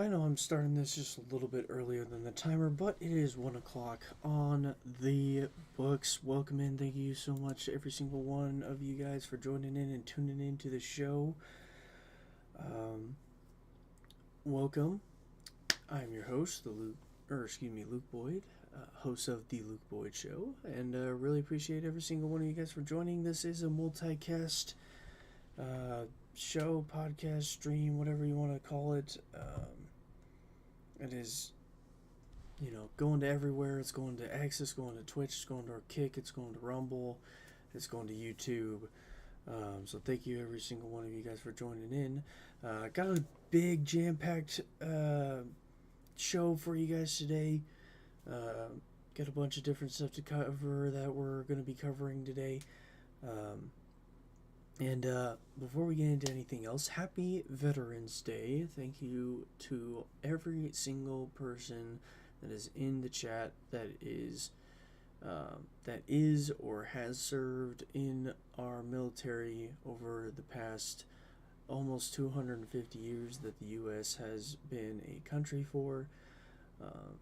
I know I'm starting this just a little bit earlier than the timer, but it is 1 o'clock on the books. Welcome in. Thank you so much to every single one of you guys for joining in and tuning in to the show. Um, Welcome. I'm your host, Luke Boyd, host of the Luke Boyd Show, and really appreciate every single one of you guys for joining. This is a multicast uh, show, podcast, stream, whatever you want to call it. It is, going to everywhere. It's going to X, it's going to Twitch, it's going to our Kick, it's going to Rumble, it's going to YouTube. So thank you, every single one of you guys, for joining in. Got a big jam-packed show for you guys today. Got a bunch of different stuff to cover that we're going to be covering today. And before we get into anything else, happy Veterans Day. Thank you to every single person that is in the chat that is or has served in our military over the past almost 250 years that the U.S. has been a country for. Um,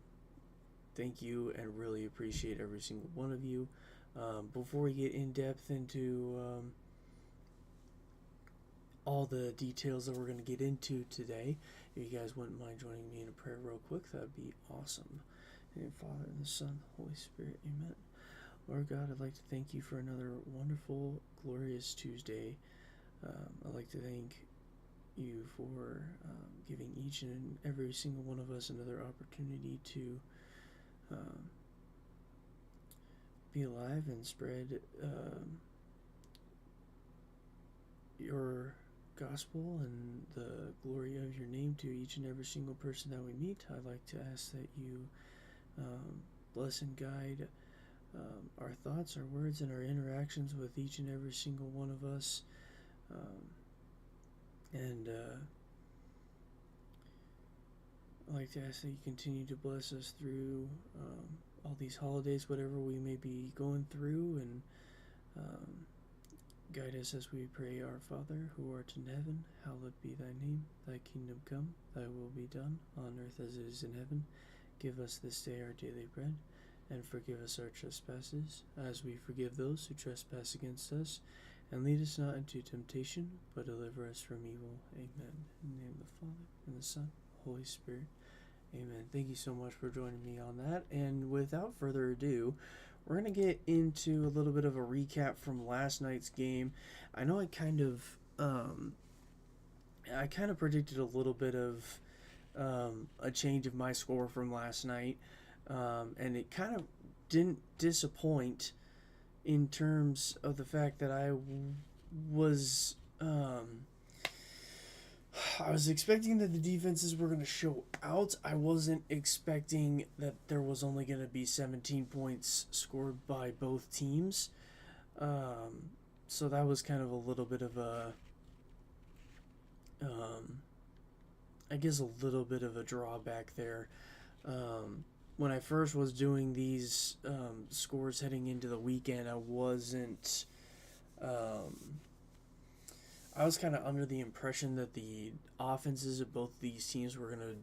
Thank you, and really appreciate every single one of you. Before we get in depth into all the details that we're going to get into today, if you guys wouldn't mind joining me in a prayer real quick, that would be awesome. In the Father, and the Son, the Holy Spirit, amen. Lord God, I'd like to thank you for another wonderful, glorious Tuesday. I'd like to thank you for giving each and every single one of us another opportunity to be alive and spread your gospel and the glory of your name to each and every single person that we meet. I'd like to ask that you bless and guide our thoughts, our words, and our interactions with each and every single one of us. And I'd like to ask that you continue to bless us through all these holidays, whatever we may be going through, and guide us as we pray. Our Father, who art in heaven, hallowed be thy name. Thy kingdom come, thy will be done, on earth as it is in heaven. Give us this day our daily bread, and forgive us our trespasses, as we forgive those who trespass against us. And lead us not into temptation, but deliver us from evil. Amen. In the name of the Father, and the Son, and the Holy Spirit. Amen. Thank you so much for joining me on that. And without further ado, we're going to get into a little bit of a recap from last night's game. I know I kind of predicted a little bit of a change of my score from last night, and it kind of didn't disappoint in terms of the fact that I was expecting that the defenses were going to show out. I wasn't expecting that there was only going to be 17 points scored by both teams. So that was kind of a little bit of a, I guess, a little bit of a drawback there. When I first was doing these scores heading into the weekend, I wasn't. I was kind of under the impression that the offenses of both these teams were going to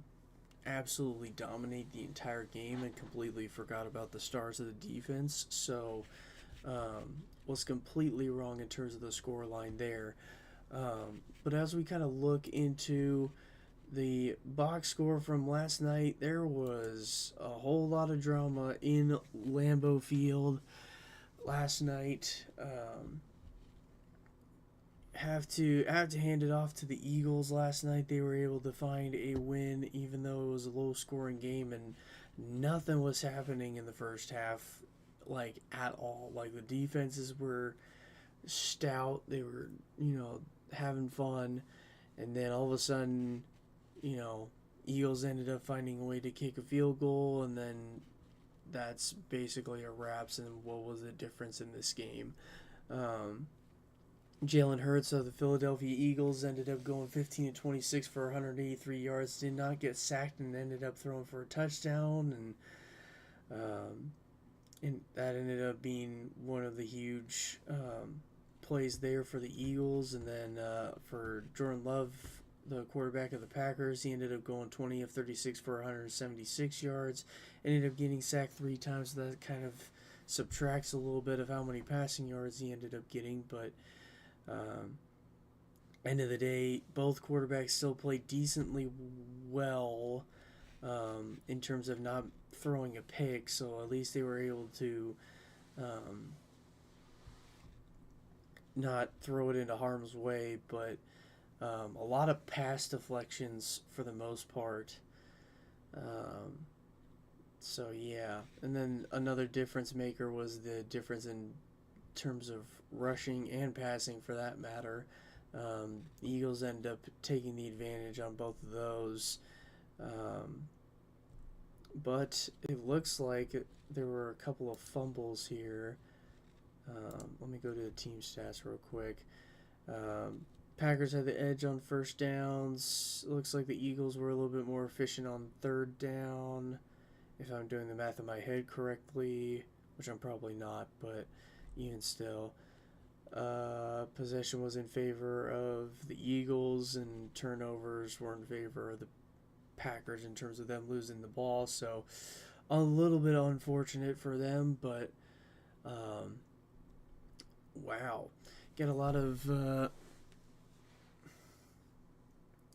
absolutely dominate the entire game, and completely forgot about the stars of the defense. So, was completely wrong in terms of the score line there. But as we kind of look into the box score from last night, there was a whole lot of drama in Lambeau Field last night. Have to hand it off to the Eagles last night. They were able to find a win, even though it was a low-scoring game, and nothing was happening in the first half, like, at all. Like, the defenses were stout. They were, having fun, and then all of a sudden, Eagles ended up finding a way to kick a field goal, and then that's basically a wraps. And what was the difference in this game? Jalen Hurts of the Philadelphia Eagles ended up going 15-26 for 183 yards, did not get sacked, and ended up throwing for a touchdown, and that ended up being one of the huge plays there for the Eagles. And then for Jordan Love, the quarterback of the Packers. He ended up going 20 of 36 for 176 yards. Ended up getting sacked 3 times. So that kind of subtracts a little bit of how many passing yards he ended up getting. But end of the day, both quarterbacks still played decently well in terms of not throwing a pick. So at least they were able to not throw it into harm's way. But a lot of pass deflections for the most part. So yeah, and then another difference maker was the difference in terms of rushing and passing, for that matter. The Eagles end up taking the advantage on both of those, but it looks like there were a couple of fumbles here. Let me go to the team stats real quick. Packers had the edge on first downs. It looks like the Eagles were a little bit more efficient on third down, if I'm doing the math in my head correctly, which I'm probably not, but even still. Possession was in favor of the Eagles, and turnovers were in favor of the Packers in terms of them losing the ball. So a little bit unfortunate for them, but wow, get a lot of.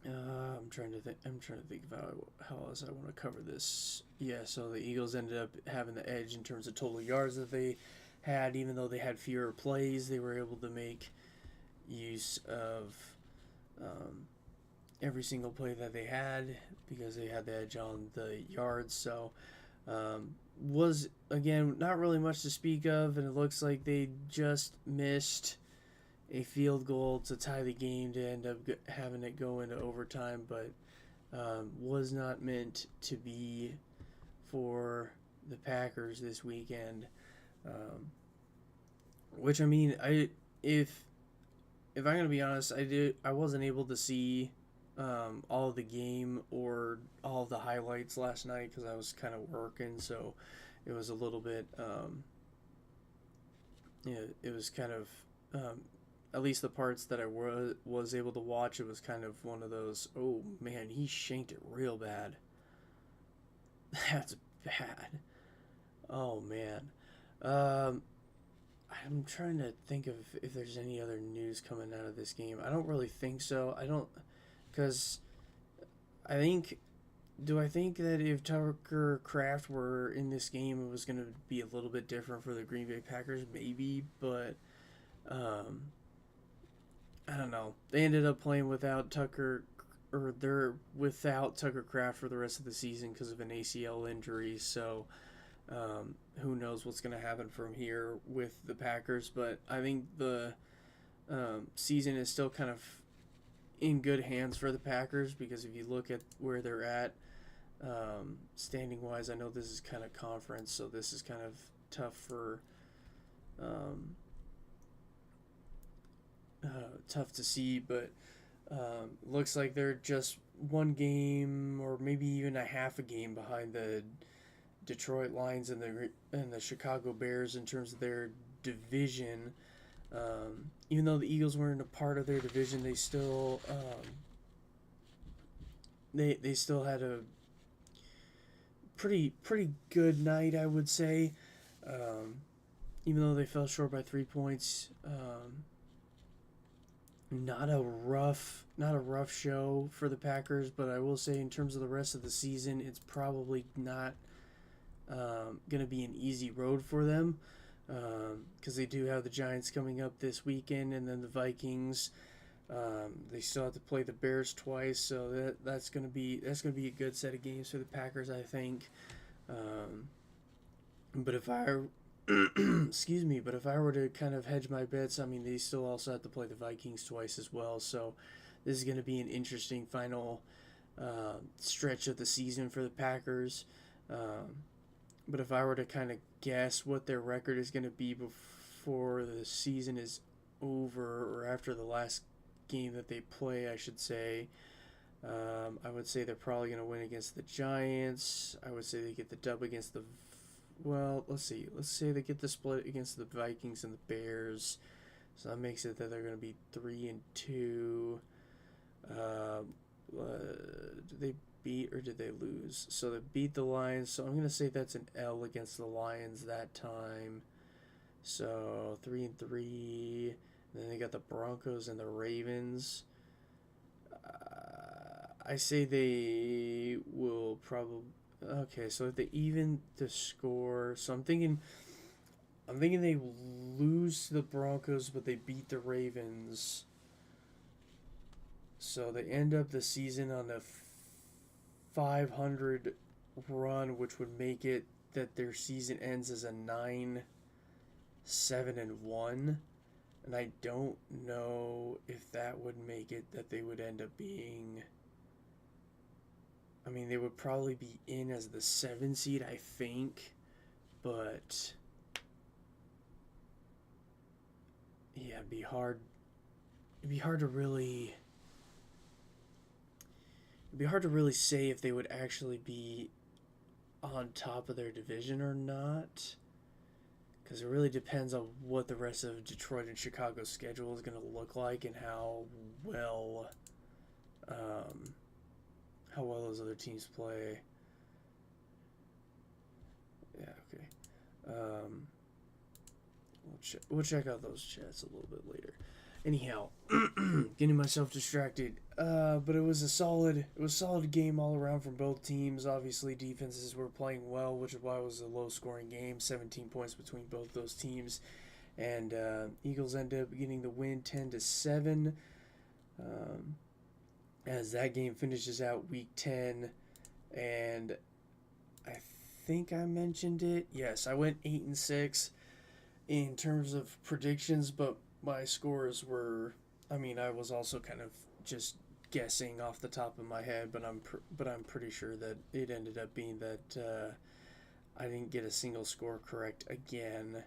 I'm trying to think. I'm trying to think about how else I want to cover this. Yeah, so the Eagles ended up having the edge in terms of total yards that they had, even though they had fewer plays. They were able to make use of every single play that they had because they had the edge on the yards. So was again not really much to speak of, and it looks like they just missed a field goal to tie the game to end up having it go into overtime, but was not meant to be for the Packers this weekend. Which I mean, if I'm gonna be honest, I wasn't able to see all of the game or all of the highlights last night because I was kind of working, so it was a little bit it was kind of at least the parts that I was able to watch, it was kind of one of those, oh man, he shanked it real bad. That's bad. Oh man. I'm trying to think of if there's any other news coming out of this game. I don't really think so. I don't, because I think, do I think that if Tucker Kraft were in this game, it was going to be a little bit different for the Green Bay Packers? Maybe, but I don't know. They ended up playing without Tucker, or they're without Tucker Kraft for the rest of the season because of an ACL injury. So who knows what's going to happen from here with the Packers? But I think the season is still kind of in good hands for the Packers because if you look at where they're at standing wise, I know this is kind of conference, so this is kind of tough for. Tough to see, but looks like they're just one game or maybe even a half a game behind the Detroit Lions and the Chicago Bears in terms of their division. Even though the Eagles weren't a part of their division, they still they still had a pretty good night, I would say. Even though they fell short by 3 points. Not a rough show for the Packers, but I will say in terms of the rest of the season, it's probably not going to be an easy road for them because they do have the Giants coming up this weekend, and then the Vikings. They still have to play the Bears twice, so that's going to be a good set of games for the Packers, I think. But if I excuse me, but if I were to kind of hedge my bets, I mean, they still also have to play the Vikings twice as well. So this is going to be an interesting final stretch of the season for the Packers. But if I were to kind of guess what their record is going to be before the season is over, or after the last game that they play, I should say, I would say they're probably going to win against the Giants. I would say they get the dub against the let's see. Let's say they get the split against the Vikings and the Bears. So that makes it that they're going to be 3-2. Uh, did they beat or did they lose? So they beat the Lions. So I'm gonna say that's an L against the Lions that time. So 3-3. And then they got the Broncos and the Ravens. I say they will probably. Okay, so if they even the score, so I'm thinking they lose to the Broncos, but they beat the Ravens. So they end up the season on a 500 run, which would make it that their season ends as a 9-7-1. And I don't know if that would make it that they would end up being. I mean, they would probably be in as the 7 seed, I think. But yeah, it'd be hard. It'd be hard to really. It'd be hard to really say if they would actually be on top of their division or not, because it really depends on what the rest of Detroit and Chicago's schedule is going to look like and well, um, how well those other teams play. Yeah, okay. We'll check out those chats a little bit later. Anyhow, getting myself distracted. But it was a solid game all around from both teams. Obviously, defenses were playing well, which is why it was a low scoring game. 17 points between both those teams, and Eagles end up getting the win, 10-7. As that game finishes out Week 10, and I think I mentioned it. Yes, I went 8-6 in terms of predictions, but my scores were. I mean, I was also kind of just guessing off the top of my head, but I'm pretty sure that it ended up being that I didn't get a single score correct again.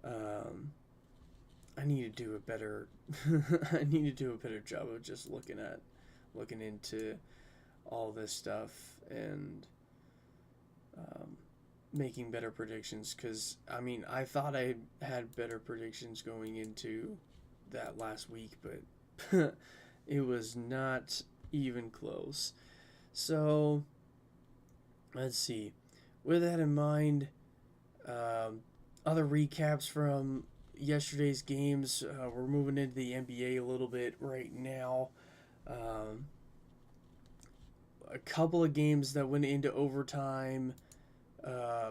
I need to do a better. I need to do a better job of just looking into all this stuff and making better predictions, because I mean, I thought I had better predictions going into that last week, but it was not even close. So let's see. With that in mind, other recaps from yesterday's games. We're moving into the NBA a little bit right now. Um, a couple of games that went into overtime uh,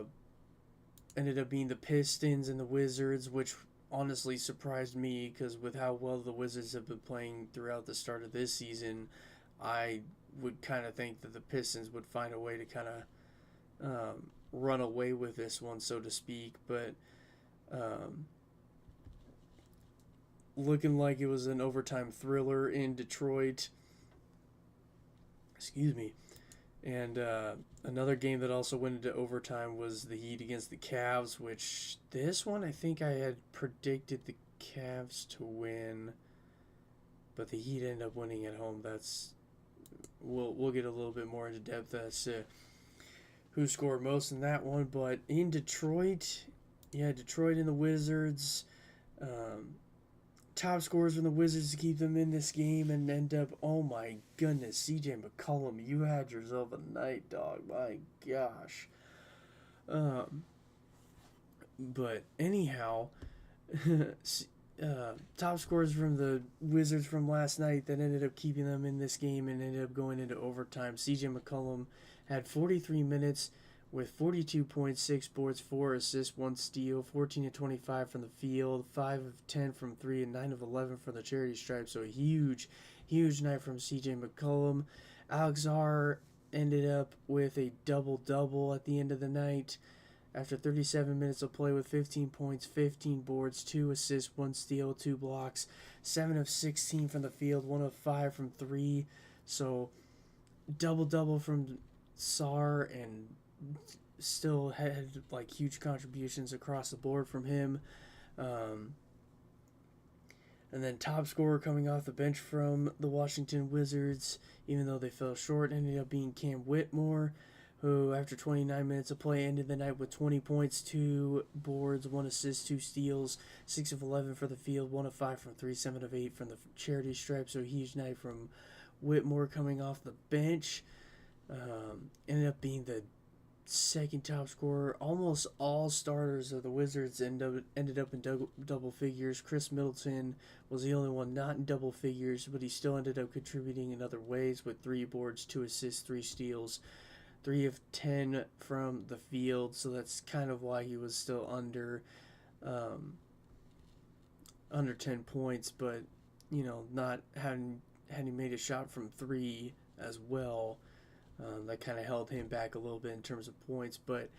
ended up being the Pistons and the Wizards, which honestly surprised me, because with how well the Wizards have been playing throughout the start of this season, I would kind of think that the Pistons would find a way to kind of run away with this one, so to speak. But um, looking like it was an overtime thriller in Detroit. Excuse me. And another game that also went into overtime was the Heat against the Cavs, which this one I think I had predicted the Cavs to win, but the Heat ended up winning at home. We'll get a little bit more into depth as to who scored most in that one. But in Detroit, yeah, Detroit and the Wizards. Top scorers from the Wizards to keep them in this game and end up, oh my goodness, CJ McCollum, you had yourself a night, dog. My gosh. But anyhow, top scorers from the Wizards from last night that ended up keeping them in this game and ended up going into overtime. CJ McCollum had 43 minutes with 42 points, 6 boards, 4 assists, 1 steal, 14 of 25 from the field, 5 of 10 from 3, and 9 of 11 from the charity stripe. So a huge night from CJ McCollum. Alex R ended up with a double-double at the end of the night after 37 minutes of play with 15 points, 15 boards, 2 assists, 1 steal, 2 blocks, 7 of 16 from the field, 1 of 5 from 3. So double-double from Sar, and still had like huge contributions across the board from him. And then top scorer coming off the bench from the Washington Wizards, even though they fell short, ended up being Cam Whitmore who, after 29 minutes of play, ended the night with 20 points, 2 boards, 1 assist, 2 steals, 6 of 11 for the field, 1 of 5 from 3, 7 of 8 from the charity stripe. So a huge night from Whitmore coming off the bench. Ended up being the second top scorer. Almost all starters of the Wizards ended up in double figures. Chris Middleton was the only one not in double figures, but he still ended up contributing in other ways with 3 boards, 2 assists, 3 steals, 3 of 10 from the field. So that's kind of why he was still um, under 10 points, but not having had he made a shot from 3 as well. That kind of held him back a little bit in terms of points, but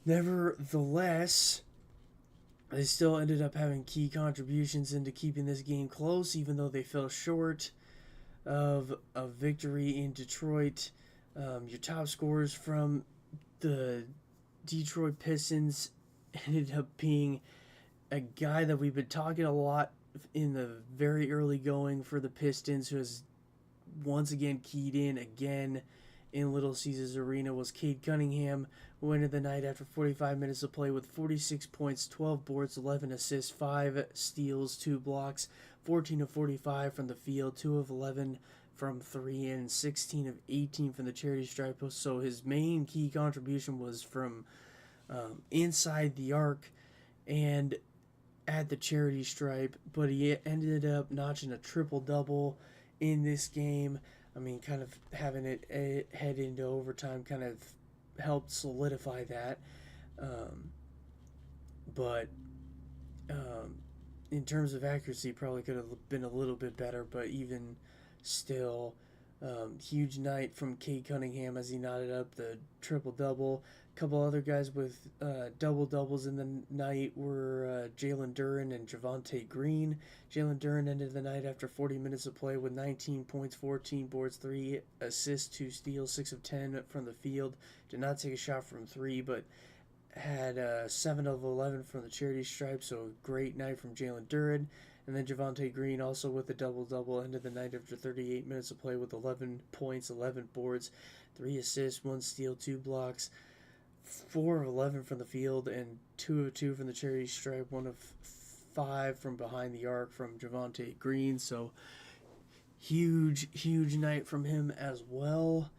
nevertheless, they still ended up having key contributions into keeping this game close, even though they fell short of a victory in Detroit. Your top scorers from the Detroit Pistons ended up being a guy that we've been talking a lot in the very early going for the Pistons, who has once again keyed in Little Caesars Arena, was Cade Cunningham, who ended the night after 45 minutes of play with 46 points, 12 boards, 11 assists, 5 steals, 2 blocks, 14 of 45 from the field, 2 of 11 from 3, and 16 of 18 from the charity stripe. So his main key contribution was from inside the arc and at the charity stripe, but he ended up notching a triple-double in this game. I mean, kind of having it head into overtime kind of helped solidify that. But in terms of accuracy, probably could have been a little bit better, but even still, huge night from Cade Cunningham as he knotted up the triple-double. A couple other guys with double-doubles in the night were Jalen Duren and Javonte Green. Jalen Duren ended the night after 40 minutes of play with 19 points, 14 boards, 3 assists, 2 steals, 6 of 10 from the field. Did not take a shot from 3, but had 7 of 11 from the charity stripe, so a great night from Jalen Duren. And then Javonte Green also with a double-double, ended the night after 38 minutes of play with 11 points, 11 boards, 3 assists, 1 steal, 2 blocks, 4 of 11 from the field, and 2 of 2 from the charity stripe, 1 of 5 from behind the arc from Javonte Green. So huge night from him as well.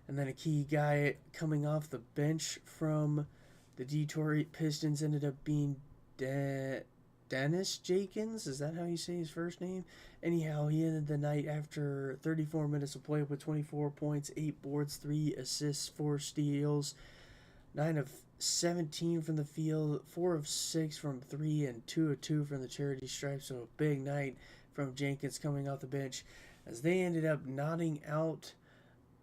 And then a key guy coming off the bench from the Detroit Pistons ended up being Dennis Jenkins. Is that how you say his first name? Anyhow, he ended the night after 34 minutes of play with 24 points, 8 boards, 3 assists, 4 steals, 9 of 17 from the field, 4 of 6 from 3, and 2 of 2 from the charity stripe. So a big night from Jenkins coming off the bench as they ended up knotting out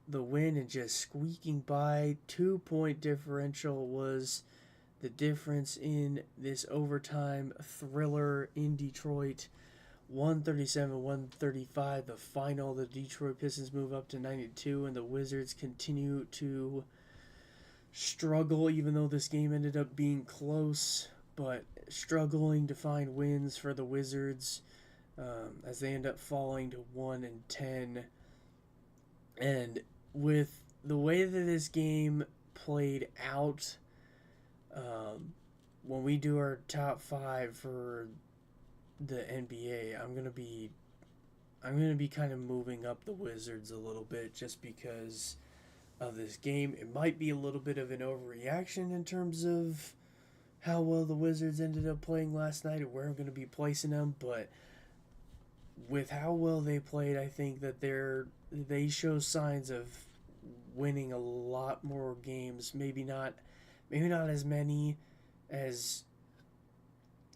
the win and just squeaking by. 2-point differential was the difference in this overtime thriller in Detroit. 137-135 the final. The Detroit Pistons move up to 92, and the Wizards continue to struggle, even though this game ended up being close, but struggling to find wins for the Wizards as they end up falling to 1-10. And with the way that this game played out, when we do our top 5 for the NBA, I'm gonna be kind of moving up the Wizards a little bit just because of this game. It might be a little bit of an overreaction in terms of how well the Wizards ended up playing last night and where I'm going to be placing them, but with how well they played, I think that they show signs of winning a lot more games. Maybe not as many as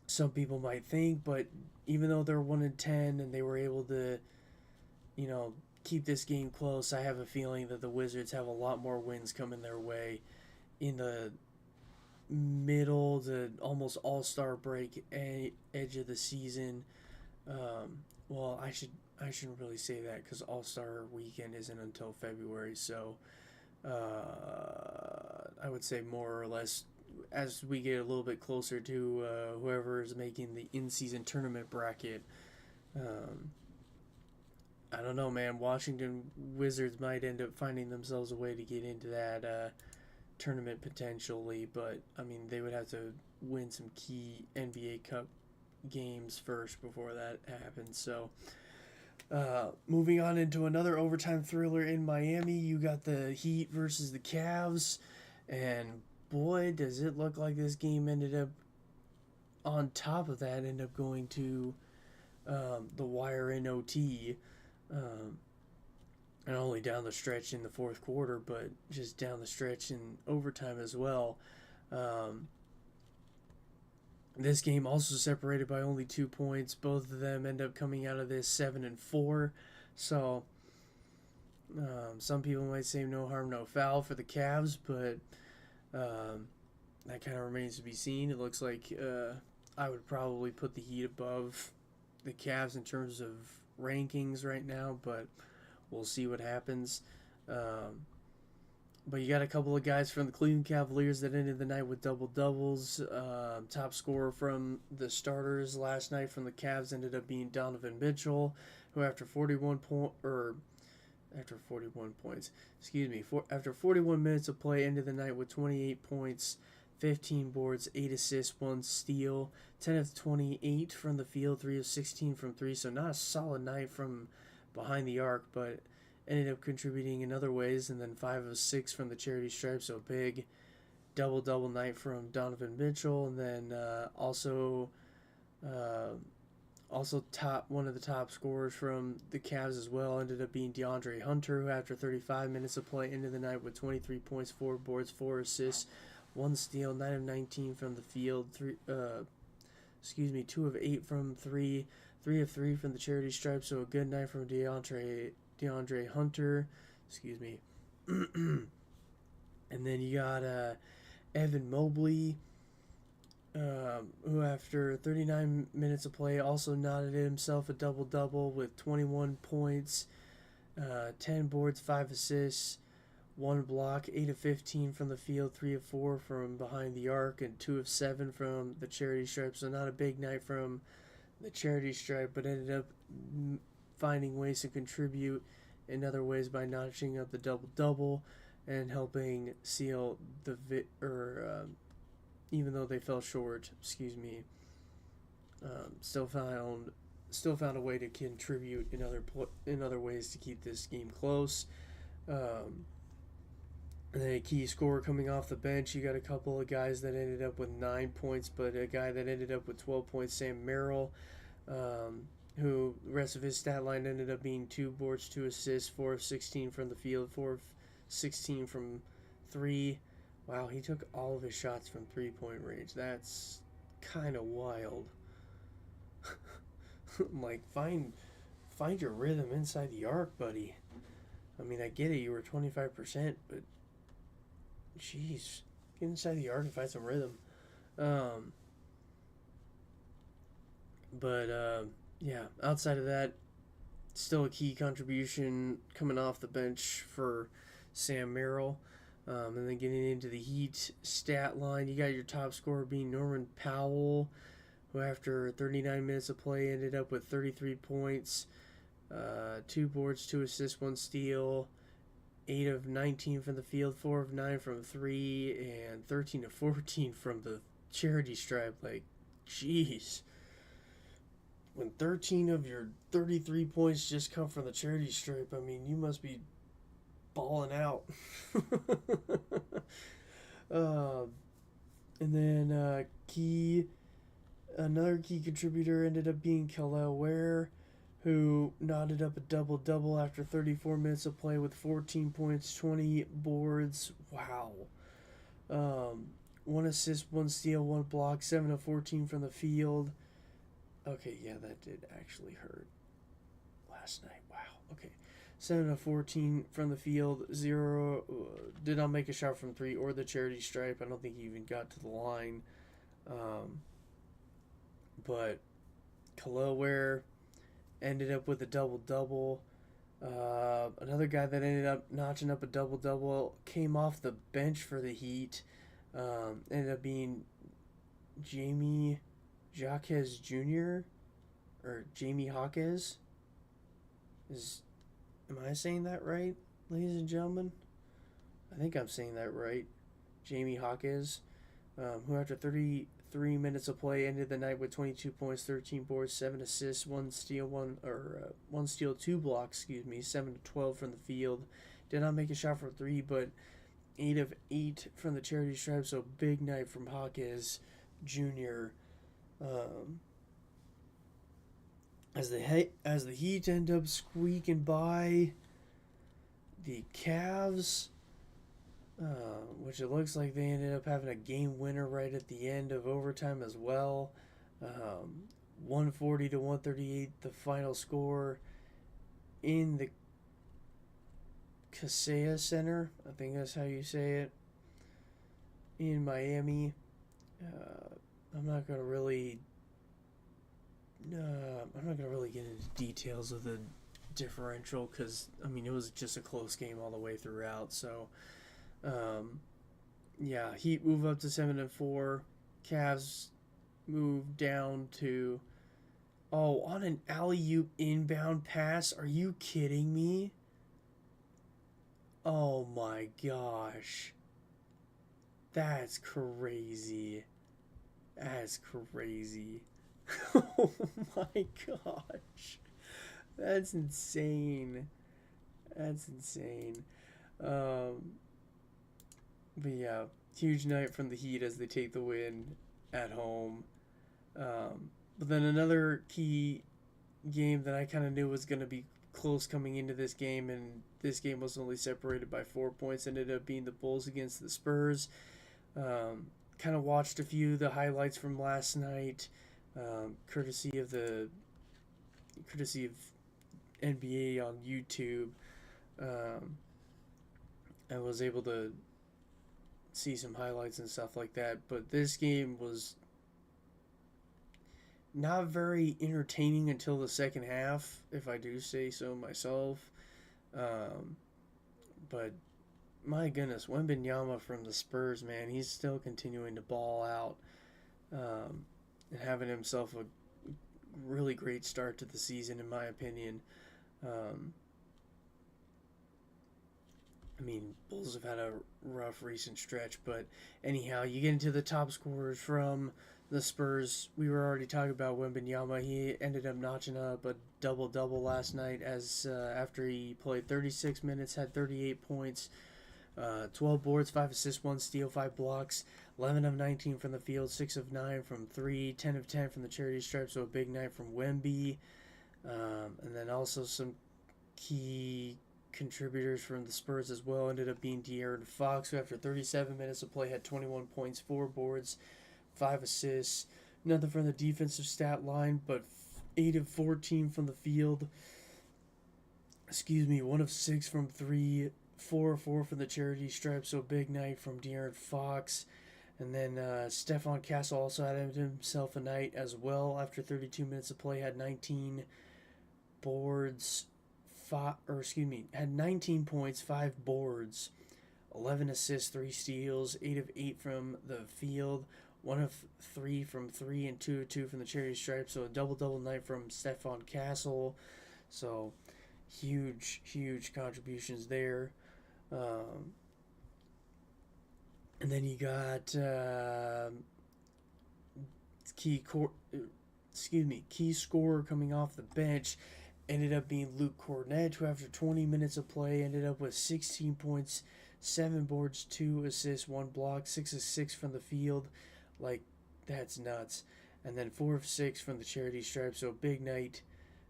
some people might think, but even though they're 1-10 and they were able to, keep this game close, I have a feeling that the Wizards have a lot more wins coming their way in the middle to almost all-star break edge of the season. Well, I shouldn't really say that because All-Star Weekend isn't until February, so I would say more or less as we get a little bit closer to whoever is making the in-season tournament bracket. I don't know, man. Washington Wizards might end up finding themselves a way to get into that tournament potentially, but I mean, they would have to win some key NBA Cup games first before that happens. So, moving on into another overtime thriller in Miami, you got the Heat versus the Cavs, and boy, does it look like this game ended up on top of that, end up going to the wire in OT. Um, not only down the stretch in the fourth quarter, but just down the stretch in overtime as well. Um, this game also separated by only 2 points. Both of them end up coming out of this 7-4. So some people might say no harm, no foul for the Cavs, but that kind of remains to be seen. It looks like I would probably put the Heat above the Cavs in terms of rankings right now, but we'll see what happens. But you got a couple of guys from the Cleveland Cavaliers that ended the night with double doubles. Top scorer from the starters last night from the Cavs ended up being Donovan Mitchell, who after 41 points, after 41 minutes of play, ended the night with 28 points, 15 boards, 8 assists, 1 steal, 10 of 28 from the field, 3 of 16 from 3. So not a solid night from behind the arc, but ended up contributing in other ways, and then 5 of 6 from the charity stripe. So big double night from Donovan Mitchell, and then also top one of the top scorers from the Cavs as well ended up being DeAndre Hunter, who after 35 minutes of play ended the night with 23 points, 4 boards, 4 assists, 1 steal, 9 of 19 from the field, 2 of 8 from 3, 3 of 3 from the charity stripe. So a good night from DeAndre Hunter. And then you got Evan Mobley, who after 39 minutes of play also knotted himself a double-double with 21 points, 10 boards, 5 assists, 1 block, 8 of 15 from the field, 3 of 4 from behind the arc, and 2 of 7 from the charity stripe. So not a big night from the charity stripe, but ended up finding ways to contribute in other ways by notching up the double-double and helping seal the even though they fell short, still found a way to contribute in other ways to keep this game close. And then a key scorer coming off the bench, you got a couple of guys that ended up with 9 points, but a guy that ended up with 12 points, Sam Merrill, who the rest of his stat line ended up being 2 boards, 2 assists, 4 of 16 from the field, 4 of 16 from 3. Wow, he took all of his shots from 3-point range. That's kind of wild. Like, find your rhythm inside the arc, buddy. I mean, I get it, you were 25%, but jeez, get inside the arc and find some rhythm. Yeah, outside of that, still a key contribution coming off the bench for Sam Merrill. And then getting into the Heat stat line, you got your top scorer being Norman Powell, who after 39 minutes of play ended up with 33 points, 2 boards, 2 assists, 1 steal, 8 of 19 from the field, 4 of 9 from 3, and 13 of 14 from the charity stripe. Like, jeez. When 13 of your 33 points just come from the charity stripe, I mean, you must be balling out. And then another key contributor ended up being Kel'el Ware, who knotted up a double-double after 34 minutes of play with 14 points, 20 boards. Wow. 1 assist, 1 steal, 1 block, 7 of 14 from the field. Okay, yeah, that did actually hurt last night. Wow. Okay. 7 of 14 from the field, 0, did not make a shot from 3 or the charity stripe. I don't think he even got to the line. But Kel'el Ware ended up with a double-double. Another guy that ended up notching up a double-double came off the bench for the Heat. Ended up being Jamie Jaquez Jr. or Jamie Jaquez. Is am I saying that right, ladies and gentlemen? I think I'm saying that right. Jamie Hawkes, who after 33 minutes of play ended the night with 22 points, 13 boards, 7 assists, one steal, 2 blocks. 7 to 12 from the field. Did not make a shot for three, but 8 of 8 from the charity stripe. So big night from Hawkes Jr. Um, as the Heat end up squeaking by the Cavs, which it looks like they ended up having a game winner right at the end of overtime as well. 140 to 138, the final score in the Kaseya Center. I think that's how you say it. In Miami. I'm not gonna really. I'm not gonna really get into details of the differential because I mean it was just a close game all the way throughout. So, yeah, Heat move up to 7-4. Cavs move down to on an alley oop inbound pass. Are you kidding me? Oh my gosh, that's crazy. That's crazy. Oh my gosh. That's insane. That's insane. Um, but yeah, huge night from the Heat as they take the win at home. But then another key game that I kind of knew was going to be close coming into this game, and this game was only separated by 4 points, ended up being the Bulls against the Spurs. Kind of watched a few of the highlights from last night, courtesy of NBA on YouTube. I was able to see some highlights and stuff like that, but this game was not very entertaining until the second half, if I do say so myself. Um, but my goodness, Wembanyama from the Spurs, man, he's still continuing to ball out, and having himself a really great start to the season, in my opinion. Um, I mean, Bulls have had a rough recent stretch, but anyhow, you get into the top scorers from the Spurs. We were already talking about Wembanyama. He ended up notching up a double-double last night as after he played 36 minutes, had 38 points, 12 boards, 5 assists, 1 steal, 5 blocks, 11 of 19 from the field, 6 of 9 from 3, 10 of 10 from the charity stripe, so a big night from Wemby. And then also some key contributors from the Spurs as well ended up being De'Aaron Fox, who after 37 minutes of play had 21 points, 4 boards, 5 assists. Nothing from the defensive stat line, but 8 of 14 from the field. 1 of 6 from 3, 4 of 4 from the charity stripe, so big night from De'Aaron Fox. And then Stephon Castle also had himself a night as well. After 32 minutes of play, had 19 boards, had 19 points, 5 boards, 11 assists, 3 steals, 8 of 8 from the field, 1 of 3 from 3, and 2 of 2 from the charity stripe. So a double night from Stephon Castle. So huge contributions there. And then you got key scorer coming off the bench ended up being Luke Cornett, who after 20 minutes of play ended up with 16 points, 7 boards, 2 assists, 1 block, 6 of 6 from the field. Like, that's nuts. And then 4 of 6 from the charity stripe. So big night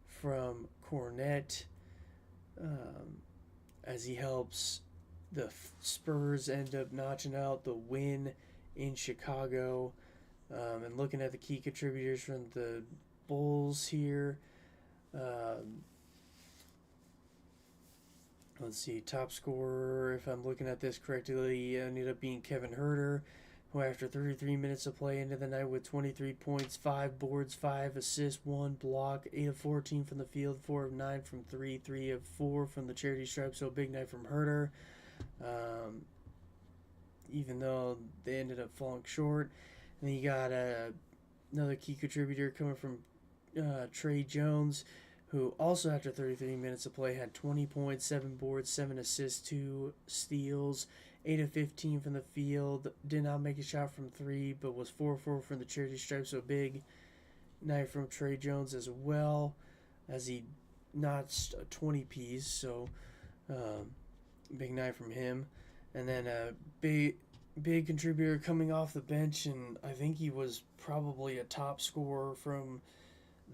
from Cornett, as he helps the Spurs end up notching out the win in Chicago. And looking at the key contributors from the Bulls here, let's see, top scorer, if I'm looking at this correctly, ended up being Kevin Huerter, who after 33 minutes of play ended the night with 23 points, 5 boards, 5 assists, 1 block, 8 of 14 from the field, 4 of 9 from 3, 3 of 4 from the charity stripe, so a big night from Huerter. Even though they ended up falling short. And then you got another key contributor coming from Trey Jones, who also after 33 minutes of play had 20 points, 7 boards, 7 assists, 2 steals, 8 of 15 from the field. Did not make a shot from 3, but was 4-4 from the charity stripe. So a big night from Trey Jones as well, as he notched a 20 piece. So big night from him. And then a big contributor coming off the bench, and I think he was probably a top scorer from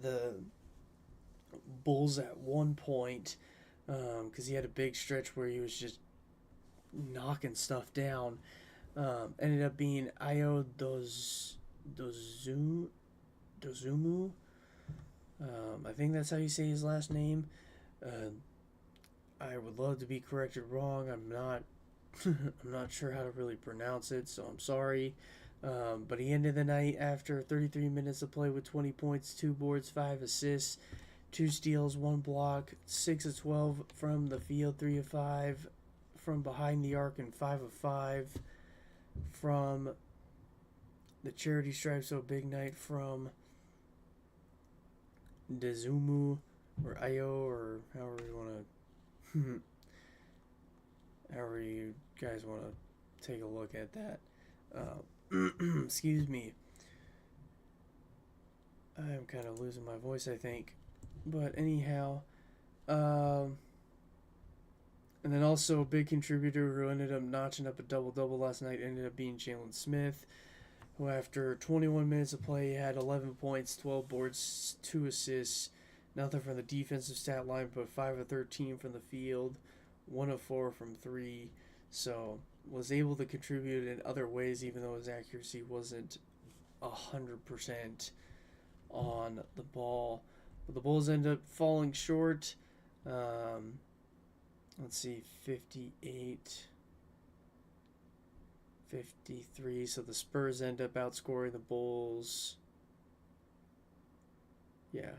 the Bulls at one point, because he had a big stretch where he was just knocking stuff down. Ended up being Dozumu. I think that's how you say his last name. I would love to be corrected wrong. I'm not. I'm not sure how to really pronounce it, so I'm sorry. But he ended the night after 33 minutes of play with 20 points, 2 boards, 5 assists, 2 steals, 1 block, 6 of 12 from the field, 3 of 5 from behind the arc, and 5 of 5 from the charity stripe. So a big night from Dezumu or Ayo, or however you want to, however you guys want to take a look at that. Excuse me. I'm kind of losing my voice, I think. But anyhow, and then also a big contributor who ended up notching up a double-double last night ended up being Jalen Smith, who after 21 minutes of play had 11 points, 12 boards, 2 assists, nothing from the defensive stat line, but 5 of 13 from the field, 1 of 4 from 3. So was able to contribute in other ways, even though his accuracy wasn't 100% on the ball. But the Bulls end up falling short. Let's see, 58, 53. So the Spurs end up outscoring the Bulls. Yeah,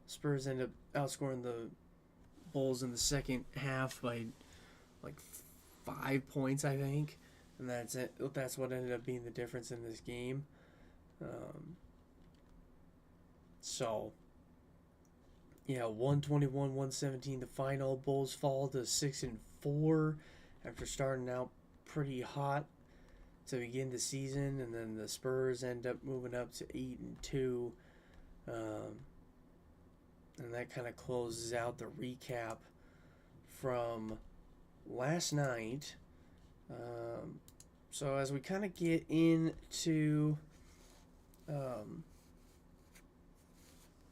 Spurs end up outscoring the Bulls in the second half by like 5 points, I think, and that's it. That's what ended up being the difference in this game. So, yeah, 121-117 the final. Bulls fall to 6-4 after starting out pretty hot to begin the season, and then the Spurs end up moving up to 8-2, and that kind of closes out the recap from last night. So as we kind of get into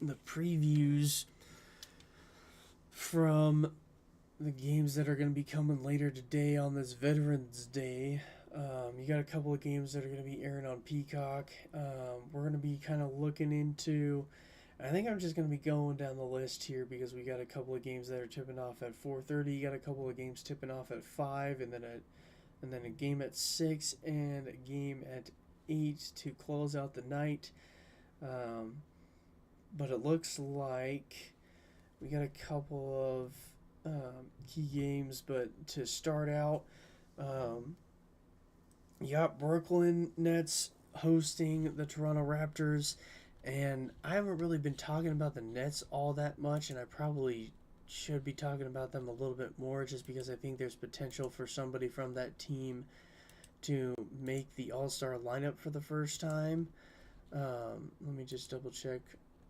the previews from the games that are going to be coming later today on this Veterans Day, you got a couple of games that are going to be airing on Peacock. We're going to be kind of looking into, I think I'm just going to be going down the list here because we got a couple of games that are tipping off at 4:30. You got a couple of games tipping off at 5, and then a game at 6 and a game at 8 to close out the night. But it looks like we got a couple of key games. But to start out, you got Brooklyn Nets hosting the Toronto Raptors. And I haven't really been talking about the Nets all that much, and I probably should be talking about them a little bit more just because I think there's potential for somebody from that team to make the All-Star lineup for the first time. Let me just double check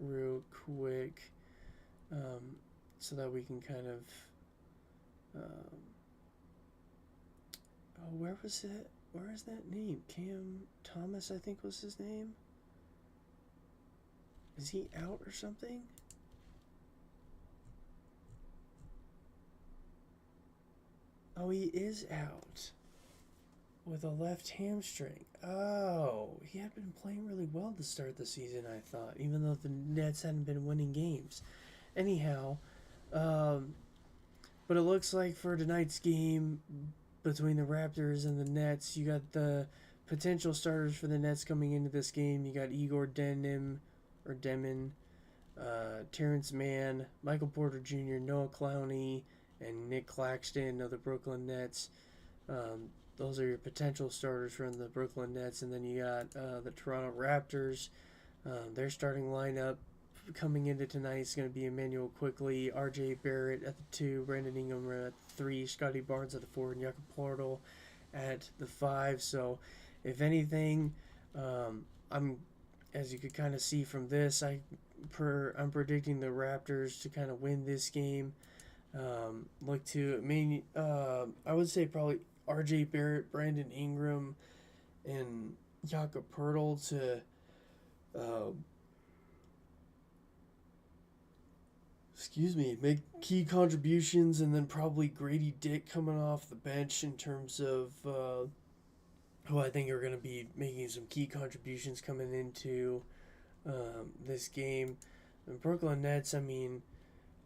real quick so that we can kind of... where was it? Where is that name? Cam Thomas, I think was his name. Is he out or something? Oh, he is out with a left hamstring. Oh, he had been playing really well to start the season, I thought, even though the Nets hadn't been winning games. Anyhow, but it looks like for tonight's game between the Raptors and the Nets, you got the potential starters for the Nets coming into this game. You got Igor Demon, Terrence Mann, Michael Porter Jr., Noah Clowney, and Nick Claxton of the Brooklyn Nets. Those are your potential starters from the Brooklyn Nets. And then you got the Toronto Raptors. Their starting lineup coming into tonight is going to be Emmanuel Quickly, R.J. Barrett at the 2, Brandon Ingram at the 3, Scotty Barnes at the 4, and Jakob Portal at the 5. So, if anything, I'm as you could kind of see from this, I'm predicting the Raptors to kind of win this game. I would say probably R.J. Barrett, Brandon Ingram, and Jakob Pertl to uh, make key contributions, and then probably Grady Dick coming off the bench in terms of who I think are going to be making some key contributions coming into this game. The Brooklyn Nets, I mean,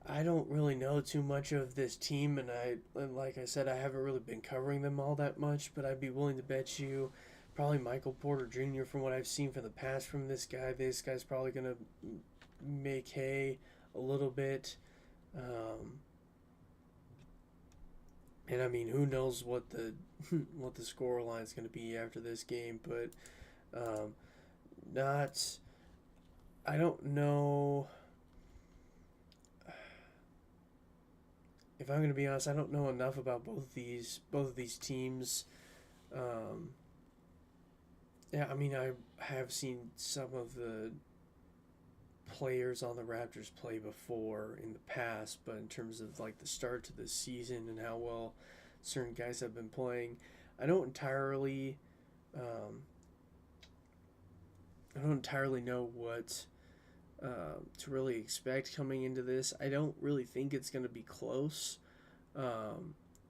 I don't really know too much of this team, and like I said, I haven't really been covering them all that much, but I'd be willing to bet you probably Michael Porter Jr. from what I've seen from the past from this guy. This guy's probably going to make hay a little bit. And I mean, who knows what the what the score line is going to be after this game, but not. I don't know. If I'm going to be honest, I don't know enough about both of these teams. Um, yeah, I mean, I have seen some of the players on the Raptors play before in the past, but in terms of like the start to the season and how well certain guys have been playing, I don't entirely, um, I don't entirely know what to really expect coming into this. I don't really think it's going to be close.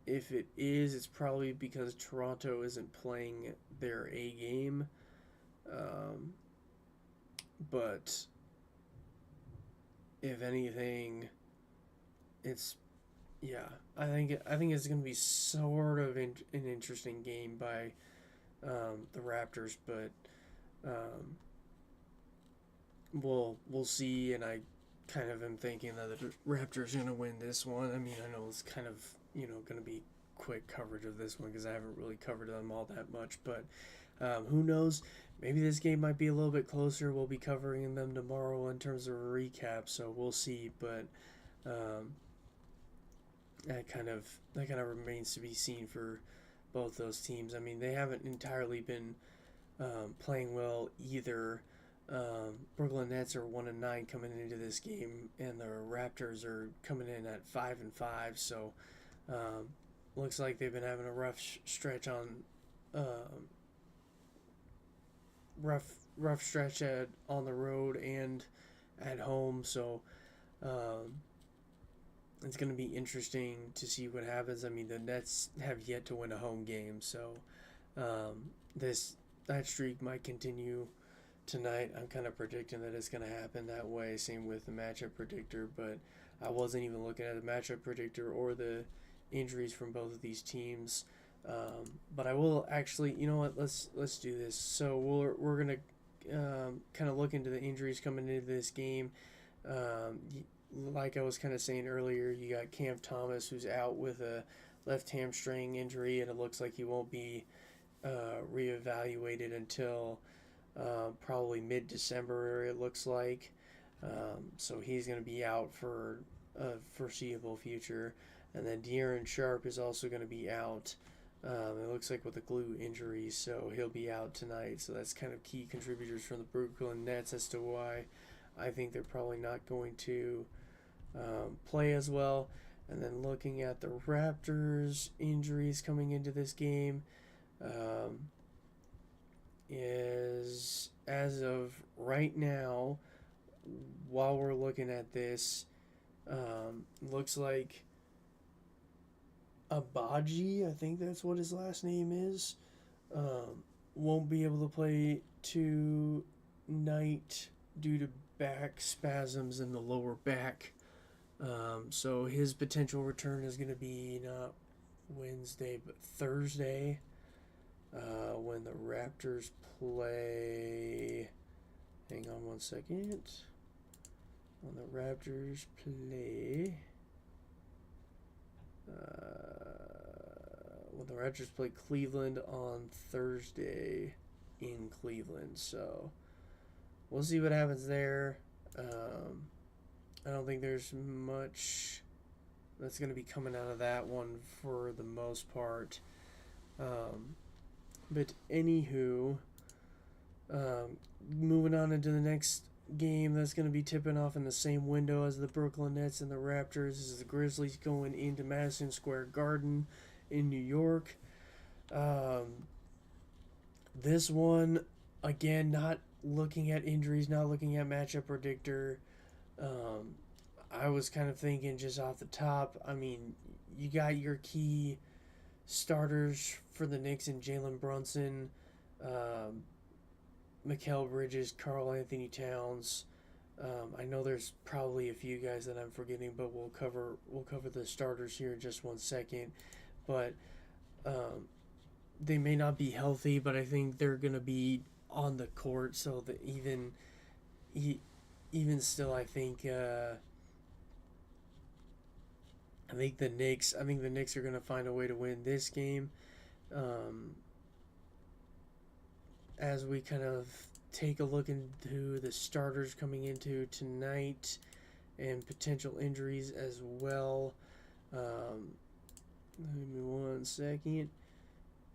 If it is, it's probably because Toronto isn't playing their A game. Um, but if anything, it's yeah. I think it's going to be sort of an interesting game by the Raptors, but um, we'll see. And I kind of am thinking that the Raptors are going to win this one. I mean, I know it's kind of going to be quick coverage of this one because I haven't really covered them all that much, but who knows? Maybe this game might be a little bit closer. We'll be covering them tomorrow in terms of a recap, so we'll see. But um, that kind of remains to be seen for both those teams. I mean, they haven't entirely been playing well either. Brooklyn Nets are 1-9 coming into this game, and the Raptors are coming in at 5-5. So looks like they've been having a rough stretch on rough stretch on the road and at home. So it's going to be interesting to see what happens. I mean, the Nets have yet to win a home game, so that streak might continue tonight. I'm kind of predicting that it's going to happen that way. Same with the matchup predictor, but I wasn't even looking at the matchup predictor or the injuries from both of these teams. But I will actually, you know what? Let's do this. So we're gonna kind of look into the injuries coming into this game. Like I was kind of saying earlier, you got Cam Thomas who's out with a left hamstring injury, and it looks like he won't be reevaluated until probably mid-December. It looks like, so he's going to be out for a foreseeable future. And then De'Aaron Sharp is also going to be out. It looks like with a glue injury, so he'll be out tonight. So that's kind of key contributors from the Brooklyn Nets as to why I think they're probably not going to play as well. And then looking at the Raptors' injuries coming into this game, is as of right now, while we're looking at this, looks like Abaji, I think that's what his last name is, won't be able to play tonight due to back spasms in the lower back. So his potential return is going to be not Wednesday but Thursday, when the Raptors play. Hang on one second. When the Raptors play. When the Raptors play Cleveland on Thursday in Cleveland. So we'll see what happens there. Um, I don't think there's much that's going to be coming out of that one for the most part. Um, but anywho, um, moving on into the next game that's going to be tipping off in the same window as the Brooklyn Nets and the Raptors is the Grizzlies going into Madison Square Garden in New York. Um, this one, again, not looking at injuries, not looking at matchup predictor. Um, I was kind of thinking just off the top. I mean, you got your key starters for the Knicks and Jalen Brunson, um, Mikal Bridges, Karl Anthony Towns. I know there's probably a few guys that I'm forgetting, but we'll cover the starters here in just 1 second. But um, they may not be healthy, but I think they're gonna be on the court. So that even still, I think the Knicks are gonna find a way to win this game. Um, as we kind of take a look into the starters coming into tonight and potential injuries as well. Give me 1 second.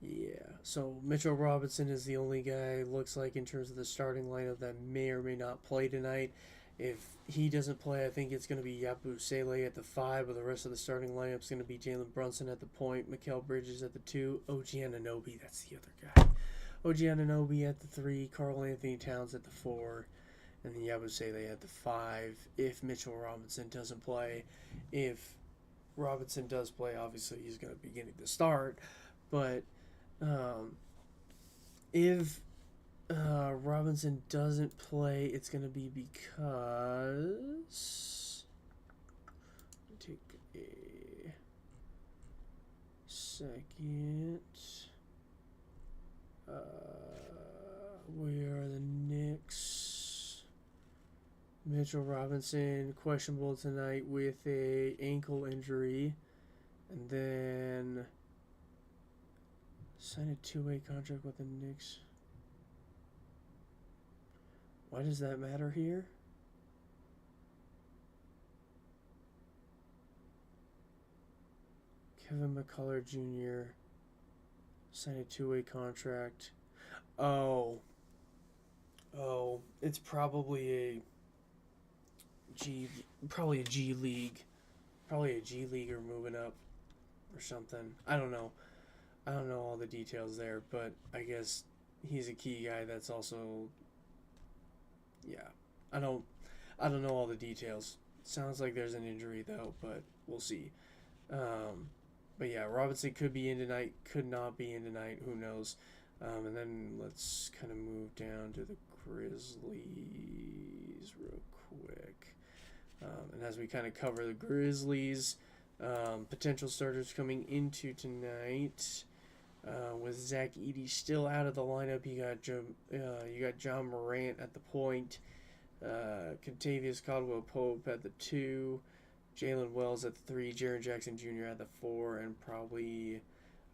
Yeah, so Mitchell Robinson is the only guy, looks like, in terms of the starting lineup that may or may not play tonight. If he doesn't play, I think it's going to be Yapu Sele at the 5, but the rest of the starting lineup is going to be Jalen Brunson at the point, Mikal Bridges at the 2, OG Anunoby, that's the other guy. OG Anunoby at the 3, Karl Anthony Towns at the 4, and then Yabusele at the 5 if Mitchell Robinson doesn't play. If Robinson does play, obviously he's going to be getting the start, but um, if Robinson doesn't play, it's going to be because. Take a second. Where are the Knicks? Mitchell Robinson questionable tonight with a ankle injury, and then sign a two-way contract with the Knicks. Why does that matter here? Kevin McCullough Jr. signed a two-way contract. Oh, it's probably probably a G League, probably a G Leaguer moving up or something. I don't know. I don't know all the details there, but I guess he's a key guy. That's also, yeah. I don't, I don't know all the details. Sounds like there's an injury though, but we'll see. Um, but yeah, Robinson could be in tonight, could not be in tonight. Who knows? And then let's kind of move down to the Grizzlies real quick. And as we kind of cover the Grizzlies, potential starters coming into tonight, with Zach Edey still out of the lineup, you got John Morant at the point, Contavious Caldwell-Pope at the 2, Jalen Wells at the 3, Jaren Jackson Jr. at the 4, and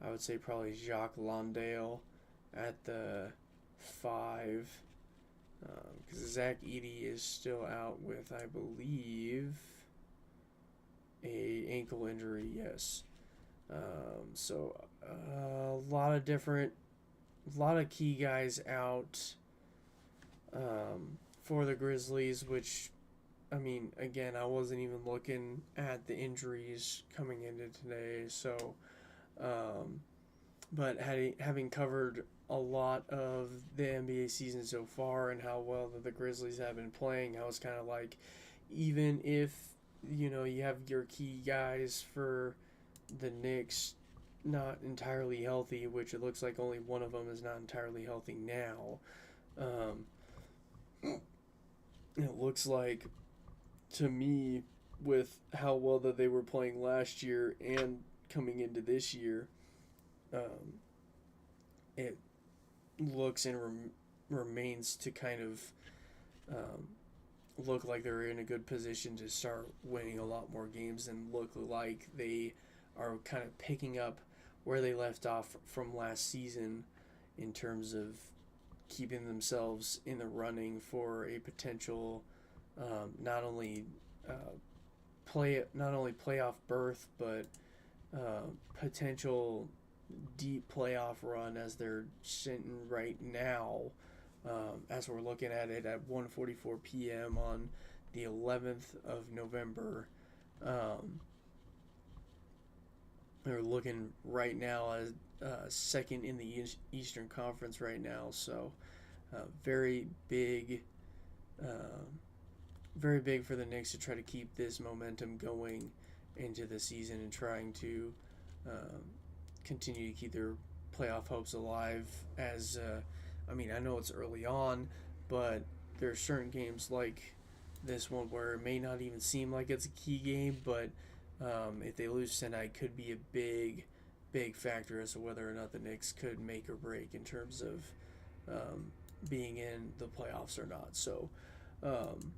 I would say probably Jacques Landale at the 5. Because Zach Edey is still out with, I believe, a ankle injury. Yes. So a lot of key guys out for the Grizzlies. Which, I mean, again, I wasn't even looking at the injuries coming into today. So, but having covered a lot of the NBA season so far and how well the Grizzlies have been playing, I was kind of like, even if you have your key guys for the Knicks not entirely healthy, which it looks like only one of them is not entirely healthy now. It looks like, to me, with how well that they were playing last year and coming into this year, it looks and remains to kind of look like they're in a good position to start winning a lot more games and look like they are kind of picking up where they left off from last season in terms of keeping themselves in the running for a potential not only not only playoff berth, but potential deep playoff run as they're sitting right now, as we're looking at it at 1:44 p.m. on the 11th of November. Um, they're looking right now as second in the Eastern Conference right now, so very big, uh, very big for the Knicks to try to keep this momentum going into the season and trying to um, continue to keep their playoff hopes alive. As I mean, I know it's early on, but there are certain games like this one where it may not even seem like it's a key game, but if they lose tonight, could be a big factor as to whether or not the Knicks could make or break in terms of um, being in the playoffs or not. So, um,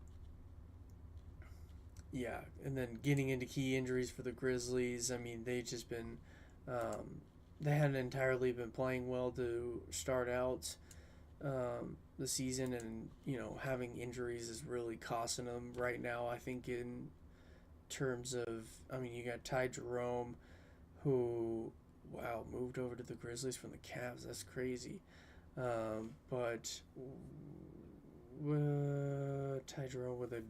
yeah, and then getting into key injuries for the Grizzlies. I mean, they just been they hadn't entirely been playing well to start out the season, and having injuries is really costing them right now. I think in terms of, I mean, you got Ty Jerome, who wow moved over to the Grizzlies from the Cavs. That's crazy. But Ty Jerome with a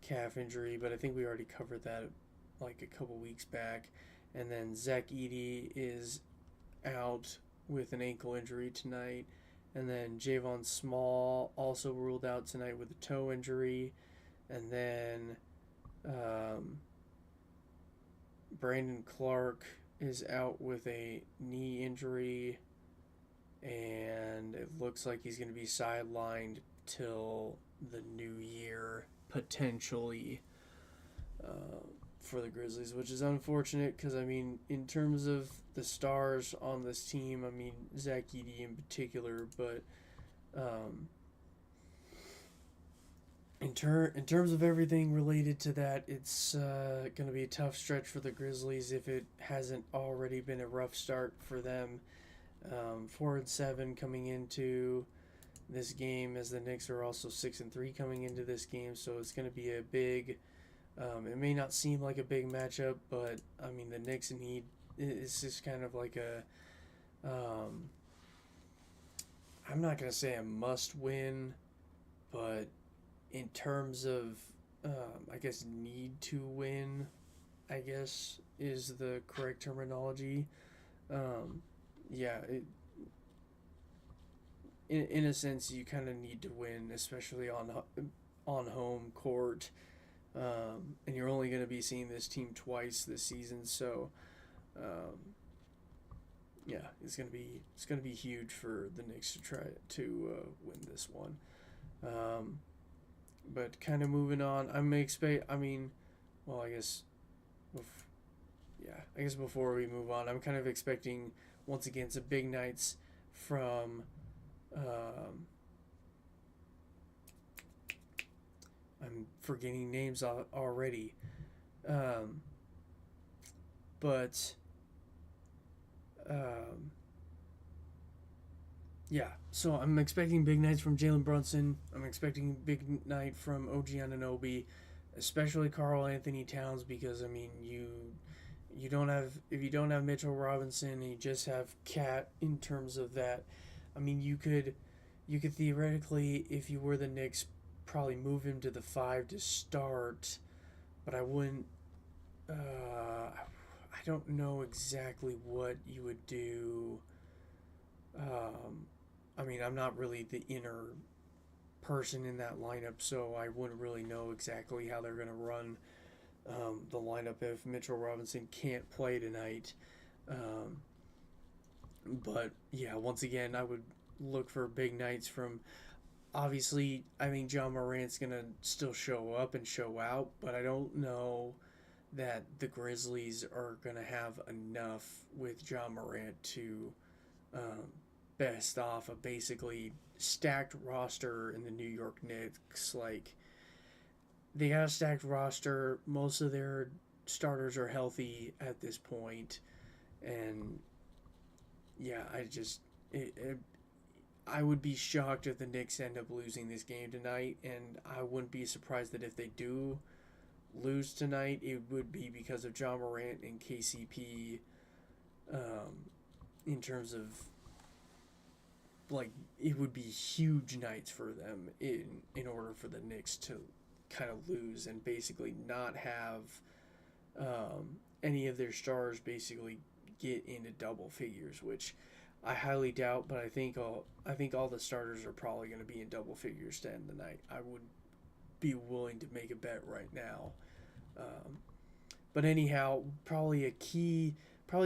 calf injury, but I think we already covered that like a couple weeks back. And then Zach Edey is out with an ankle injury tonight. And then Javon Small also ruled out tonight with a toe injury. And then Brandon Clark is out with a knee injury. And it looks like he's going to be sidelined till the new year, potentially, uh, for the Grizzlies, which is unfortunate because, I mean, in terms of the stars on this team, I mean, Zach Edey in particular, but um, in terms of everything related to that, it's going to be a tough stretch for the Grizzlies if it hasn't already been a rough start for them. 4-7 coming into this game, as the Knicks are also 6-3 coming into this game, so it's going to be a big. It may not seem like a big matchup, but I mean the Knicks need. It's just kind of like a. I'm not going to say a must-win, but in terms of, I guess, need to win, I guess is the correct terminology. Um, yeah, in a sense, you kind of need to win, especially on home court. And you're only going to be seeing this team twice this season, so um, yeah, it's gonna be huge for the Knicks to try to win this one. Um, but kind of moving on, I mean, well, I guess, yeah, I guess before we move on, I'm kind of expecting once again some big nights from. Um, I'm forgetting names already. Um, but um, yeah, so I'm expecting big nights from Jalen Brunson. I'm expecting big night from OG Anunoby, especially Karl Anthony Towns, because I mean you don't have, if you don't have Mitchell Robinson and you just have Cat in terms of that. I mean you could theoretically, if you were the Knicks, probably move him to the 5 to start, but I wouldn't. I don't know exactly what you would do. I mean, I'm not really the inner person in that lineup, so I wouldn't really know exactly how they're going to run the lineup if Mitchell Robinson can't play tonight. Um, but yeah, once again, I would look for big nights from. Obviously, I think John Morant's going to still show up and show out, but I don't know that the Grizzlies are going to have enough with John Morant to um, best off a basically stacked roster in the New York Knicks. Like, they got a stacked roster. Most of their starters are healthy at this point, and yeah, I would be shocked if the Knicks end up losing this game tonight, and I wouldn't be surprised that if they do lose tonight, it would be because of John Morant and KCP. In terms of like, it would be huge nights for them in order for the Knicks to kind of lose and basically not have any of their stars basically get into double figures, which I highly doubt. But I think all the starters are probably going to be in double figures to end the night. I would be willing to make a bet right now. Um, but anyhow, probably a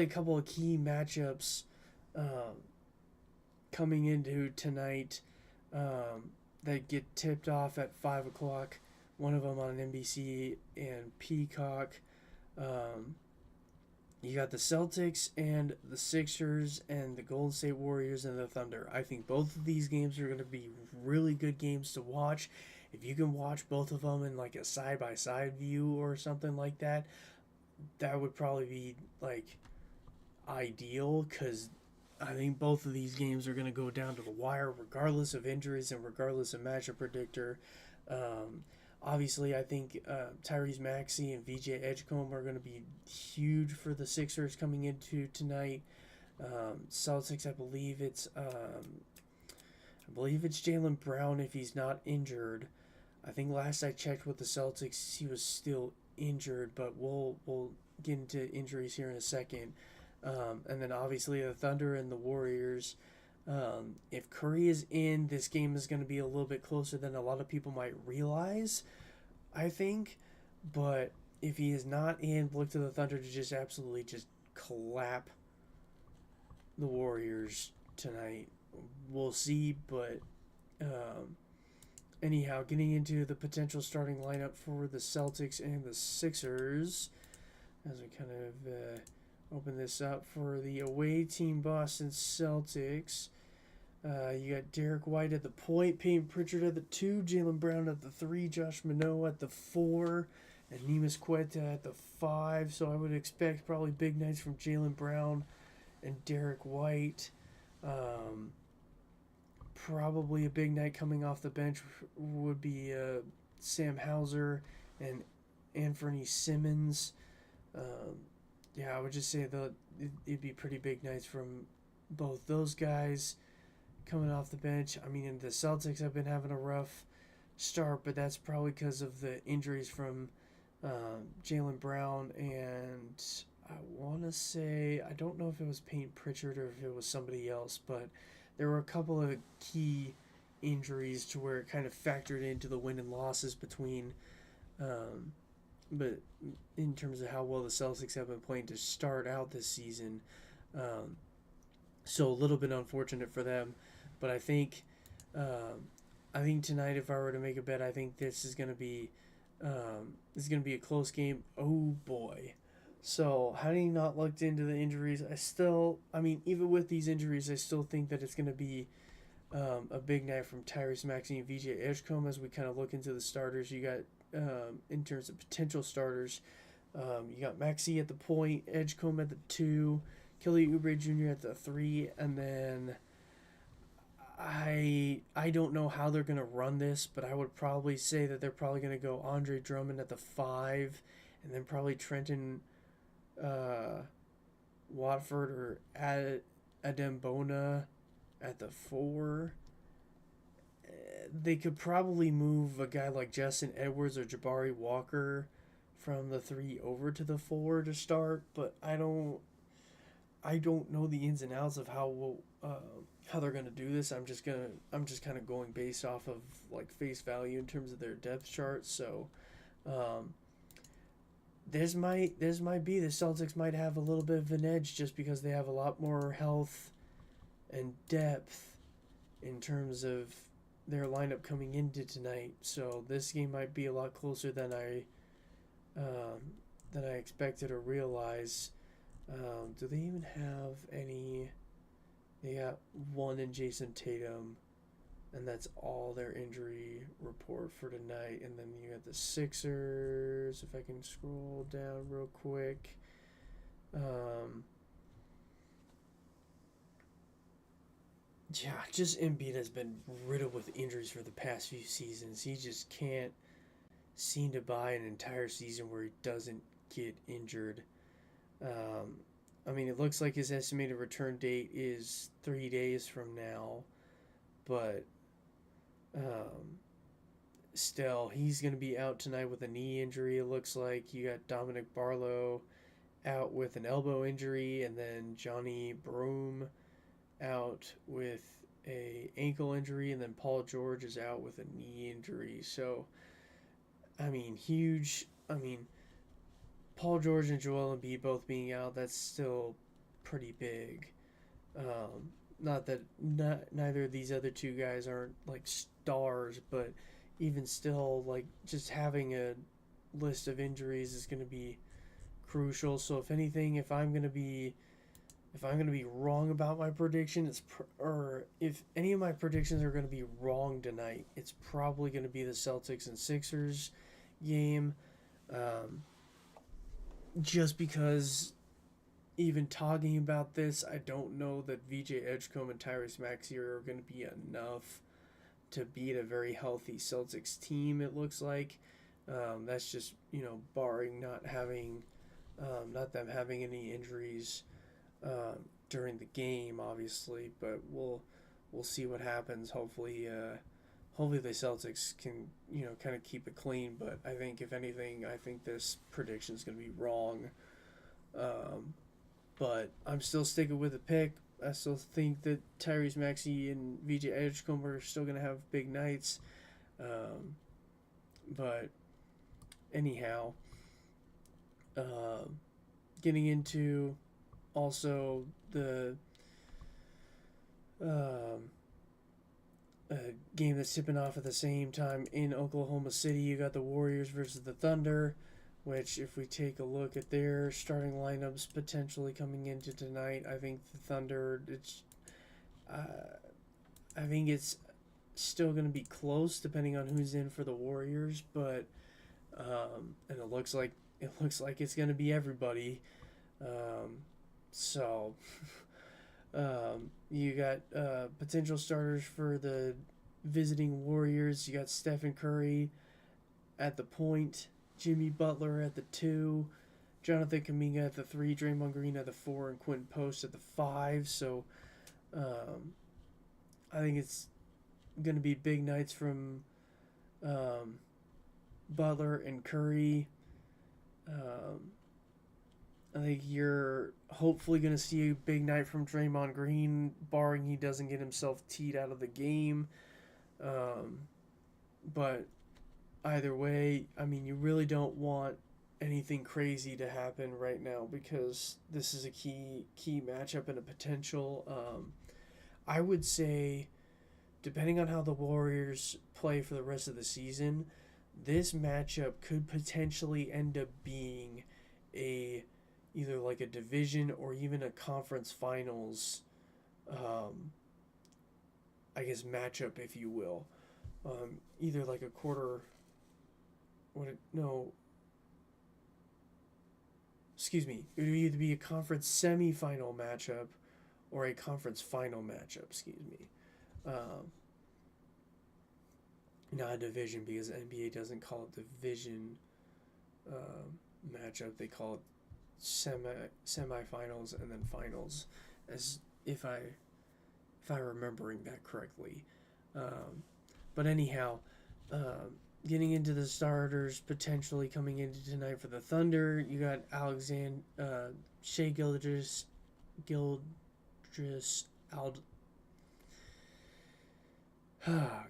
couple of key matchups um, coming into tonight that get tipped off at 5 o'clock. One of them on NBC and Peacock. Um, you got the Celtics and the Sixers and the Golden State Warriors and the Thunder. I think both of these games are going to be really good games to watch. If you can watch both of them in like a side by side view or something like that, that would probably be like ideal, because I think both of these games are going to go down to the wire regardless of injuries and regardless of matchup predictor. Um, Obviously, I think Tyrese Maxey and VJ Edgecombe are going to be huge for the Sixers coming into tonight. Celtics, I believe it's Jaylen Brown if he's not injured. I think last I checked with the Celtics, he was still injured, but we'll get into injuries here in a second. And then obviously the Thunder and the Warriors. If Curry is in, this game is going to be a little bit closer than a lot of people might realize, I think. But if he is not in, look to the Thunder to just absolutely just clap the Warriors tonight. We'll see, but anyhow, getting into the potential starting lineup for the Celtics and the Sixers, as we kind of open this up for the away team Boston Celtics. You got Derek White at the point, Payton Pritchard at the 2, Jaylen Brown at the 3, Josh Minot at the 4, and Neemias Queta at the 5. So I would expect probably big nights from Jaylen Brown and Derek White. Probably a big night coming off the bench would be Sam Hauser and Anthony Simmons. Yeah, I would just say that it'd be pretty big nights from both those guys coming off the bench. I mean, the Celtics have been having a rough start, but that's probably because of the injuries from Jaylen Brown and I want to say, I don't know if it was Payton Pritchard or if it was somebody else, but there were a couple of key injuries to where it kind of factored into the win and losses between but in terms of how well the Celtics have been playing to start out this season. So a little bit unfortunate for them. But I think tonight, if I were to make a bet, I think this is going to be a close game. Oh boy! So having not looked into the injuries, I mean, even with these injuries, I still think that it's going to be a big night from Tyrese Maxey and VJ Edgecombe as we kind of look into the starters. You got in terms of potential starters, you got Maxey at the point, Edgecombe at the 2, Kelly Oubre Jr. at the 3, and then I don't know how they're going to run this, but I would probably say that they're probably going to go Andre Drummond at the 5, and then probably Trenton Watford or Adembona at the 4. They could probably move a guy like Justin Edwards or Jabari Walker from the 3 over to the 4 to start, but I don't know the ins and outs of how they're gonna do this. I'm just kind of going based off of like face value in terms of their depth chart. So this might be the Celtics might have a little bit of an edge just because they have a lot more health and depth in terms of their lineup coming into tonight. So this game might be a lot closer than I expected or realized. Do they even have any? They got one in Jason Tatum, and that's all their injury report for tonight. And then you got the Sixers. If I can scroll down real quick. Yeah, just Embiid has been riddled with injuries for the past few seasons. He just can't seem to buy an entire season where he doesn't get injured. Um, I mean, it looks like his estimated return date is 3 days from now, but um, still, he's going to be out tonight with a knee injury. It looks like you got Dominic Barlow out with an elbow injury, and then Johnny Broome out with a ankle injury, and then Paul George is out with a knee injury. So, I mean, huge. I mean, Paul George and Joel Embiid both being out, that's still pretty big. Not that neither of these other two guys aren't like stars, but even still, like just having a list of injuries is going to be crucial. So if anything, if I'm gonna be wrong about my prediction, or if any of my predictions are gonna be wrong tonight, it's probably gonna be the Celtics and Sixers game. Um, just because even talking about this, I don't know that VJ Edgecombe and Tyrese Maxey are gonna be enough to beat a very healthy Celtics team. It looks like. That's just barring not them having any injuries during the game, obviously, but we'll see what happens. Hopefully the Celtics can kind of keep it clean. But I think if anything, I think this prediction is going to be wrong. Um, but I'm still sticking with the pick. I still think that Tyrese Maxey and VJ Edgecombe are still going to have big nights. Um, but anyhow, uh, getting into also the um, game that's tipping off at the same time in Oklahoma City. You got the Warriors versus the Thunder, which, if we take a look at their starting lineups potentially coming into tonight, I think the Thunder. I think it's still going to be close depending on who's in for the Warriors, but and it looks like it's going to be everybody. Um, so you got potential starters for the visiting Warriors. You got Stephen Curry at the point, Jimmy Butler at the two, Jonathan Kuminga at the three, Draymond Green at the four, and Quentin Post at the five. So um, I think it's going to be big nights from um, Butler and Curry. Um, I think you're hopefully going to see a big night from Draymond Green, barring he doesn't get himself teed out of the game. Um, but either way, I mean, you really don't want anything crazy to happen right now because this is a key matchup and a potential. I would say, depending on how the Warriors play for the rest of the season, this matchup could potentially end up being a either like a division or even a conference finals, um, I guess matchup, if you will. Either like a quarter. No, excuse me. It would either be a conference semifinal matchup or a conference final matchup. Excuse me. Um, Not a division because the NBA doesn't call it division matchup. They call it semifinals and then finals, as if I remembering that correctly. Um, but anyhow, getting into the starters potentially coming into tonight for the Thunder, you got Shea Gildress Ald,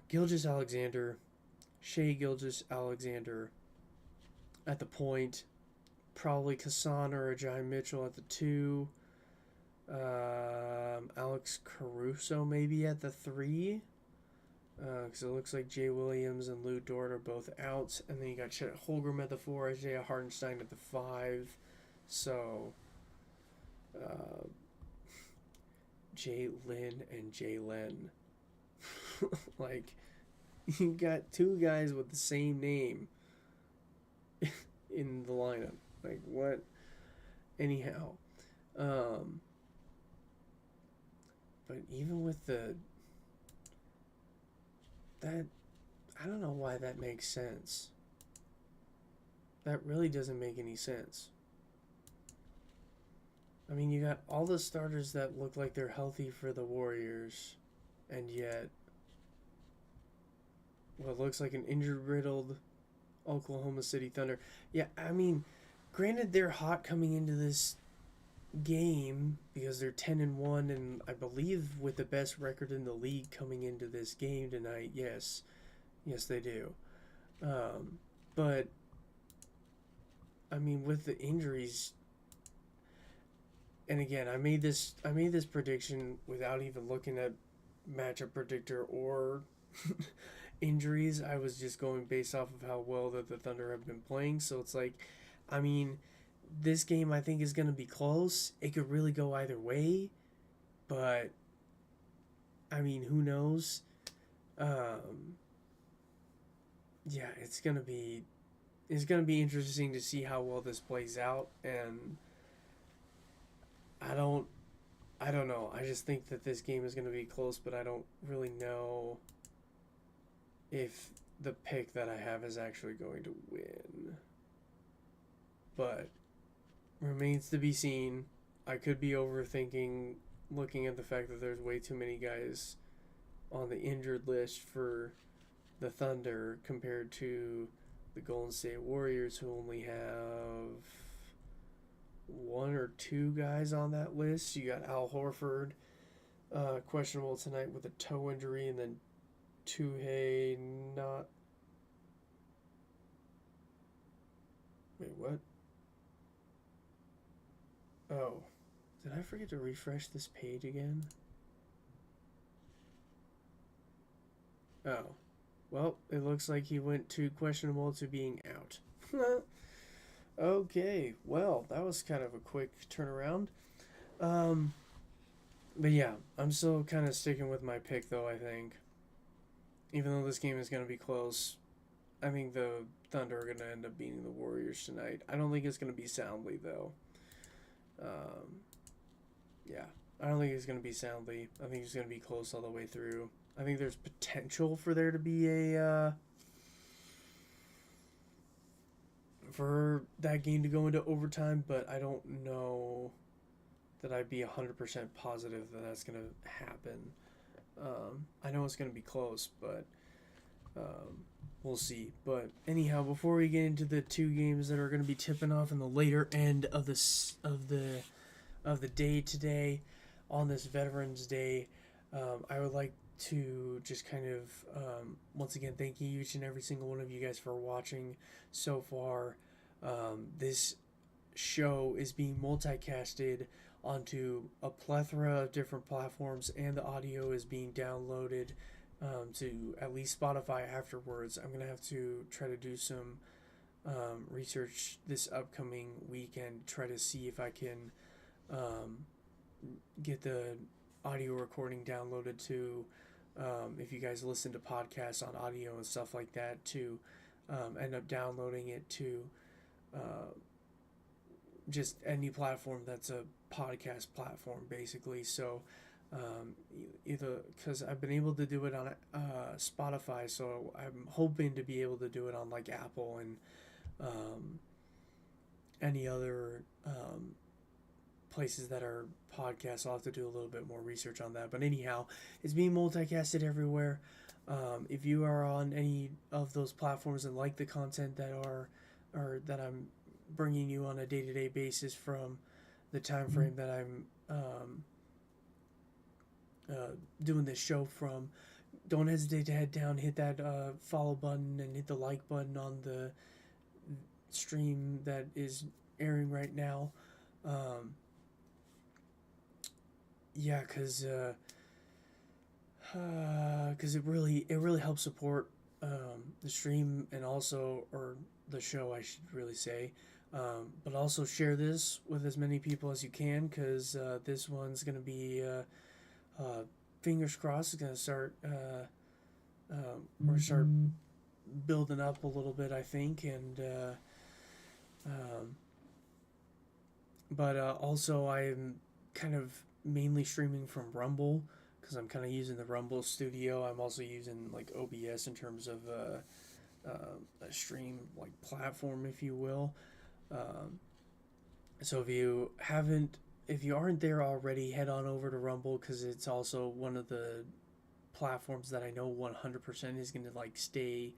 Gilgis Alexander, Shea Gilgis Alexander at the point, probably Kassan or Ajay Mitchell at the two, Alex Caruso maybe at the three, because it looks like Jay Williams and Lou Dort are both out, and then you got Chet Holmgren at the four, Isaiah Hartenstein at the five, so uh, Jay Lynn and Jalen. Like, you got two guys with the same name in the lineup. Like, what? Anyhow, um, but even with that, I don't know why that makes sense. That really doesn't make any sense. I mean, you got all the starters that look like they're healthy for the Warriors, and yet what looks like an injury-riddled Oklahoma City Thunder. Yeah, I mean, granted they're hot coming into this game because they're 10-1, and I believe with the best record in the league coming into this game tonight. Yes, they do. But I mean, with the injuries, and again, I made this prediction without even looking at matchup predictor or injuries. I was just going based off of how well that the Thunder have been playing. So it's like, I mean, this game I think is going to be close. It could really go either way, but I mean, who knows? Um, yeah, it's gonna be interesting to see how well this plays out, and I don't I don't know. I just think that this game is gonna be close, but I don't really know if the pick that I have is actually going to win. But remains to be seen. I could be overthinking looking at the fact that there's way too many guys on the injured list for the Thunder compared to the Golden State Warriors, who only have one or two guys on that list. You got Al Horford, questionable tonight with a toe injury, and then Tuhei not. Wait, what? Oh, did I forget to refresh this page again? Oh, well, it looks like he went to questionable to being out. Okay, well, that was kind of a quick turnaround. Um, but yeah, I'm still kind of sticking with my pick, though, I think. Even though this game is going to be close, I think the Thunder are going to end up beating the Warriors tonight. I don't think it's going to be soundly, though. Um, yeah, I don't think it's going to be soundly. I think it's going to be close all the way through. I think there's potential for there to be for that game to go into overtime, but I don't know that I'd be 100% positive that that's going to happen. I know it's going to be close, but we'll see. But anyhow, before we get into the two games that are going to be tipping off in the later end of the day today, on this Veterans Day, I would like to just kind of once again thank you each and every single one of you guys for watching so far. This show is being multicasted onto a plethora of different platforms, and the audio is being downloaded to at least Spotify afterwards. I'm gonna have to try to do some research this upcoming weekend, try to see if I can get the audio recording downloaded to if you guys listen to podcasts on audio and stuff like that, to end up downloading it to just any platform that's a podcast platform, basically. So either because I've been able to do it on Spotify, so I'm hoping to be able to do it on like Apple and any other places that are podcasts. I'll have to do a little bit more research on that. But anyhow, it's being multicasted everywhere. If you are on any of those platforms and like the content that are or that I'm bringing you on a day-to-day basis from the time frame that I'm doing this show from, don't hesitate to head down, hit that follow button, and hit the like button on the stream that is airing right now. Yeah, because it really helps support the stream, and also, or the show I should really say. But also share this with as many people as you can, because this one's going to be fingers crossed, it's going to start or start building up a little bit, I think. And um, but also I am kind of mainly streaming from Rumble because I'm kind of using the Rumble Studio. I'm also using like OBS in terms of a stream like platform, if you will. Um, so if you aren't there already, head on over to Rumble because it's also one of the platforms that I know 100% is going to like stay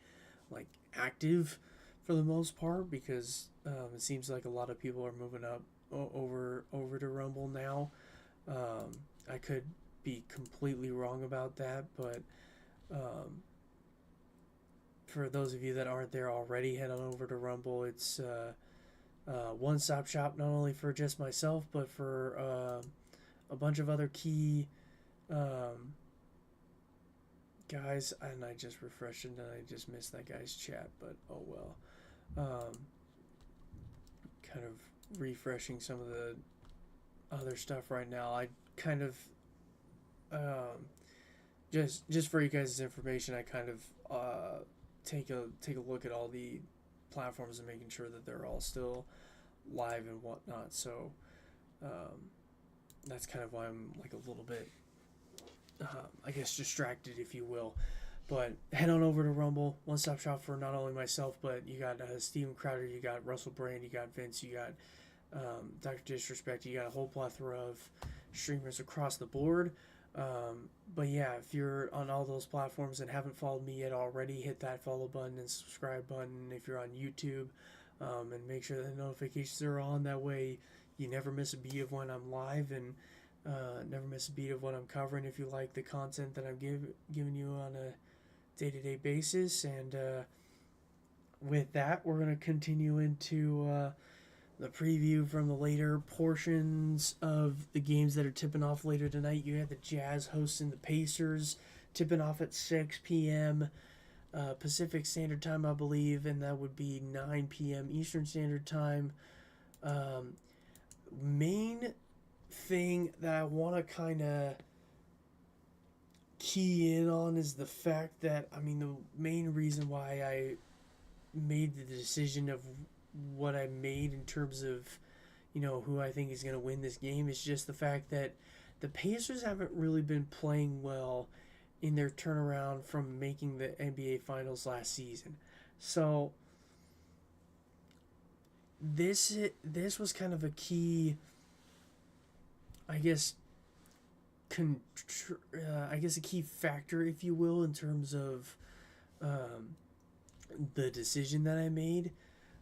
like active for the most part because it seems like a lot of people are moving up over to Rumble now. I could be completely wrong about that, but um, for those of you that aren't there already, head on over to Rumble. It's one-stop shop not only for just myself, but for a bunch of other key um, guys. And I just refreshed and I just missed that guy's chat, but oh well. Um, kind of refreshing some of the other stuff right now. I kind of um, just for you guys' information, I kind of take a look at all the platforms and making sure that they're all still live and whatnot. So um, that's kind of why I'm like a little bit, I guess, distracted, if you will. But head on over to Rumble, one stop shop for not only myself, but you got Steven Crowder, you got Russell Brand, you got Vince, you got Dr. Disrespect, you got a whole plethora of streamers across the board. But yeah, if you're on all those platforms and haven't followed me yet already, hit that follow button and subscribe button if you're on YouTube. And make sure the notifications are on. That way, you never miss a beat of when I'm live and never miss a beat of what I'm covering if you like the content that I'm giving you on a day-to-day basis. And with that, we're going to continue into the preview from the later portions of the games that are tipping off later tonight. You have the Jazz hosting the Pacers, tipping off at 6 p.m. Pacific Standard Time, I believe, and that would be 9 p.m. Eastern Standard Time. Main thing that I want to kind of key in on is the fact that, I mean, the main reason why I made the decision of what I made in terms of, who I think is going to win this game is just the fact that the Pacers haven't really been playing well in their turnaround from making the NBA Finals last season. So this was kind of a key, I guess, a key factor, if you will, in terms of the decision that I made.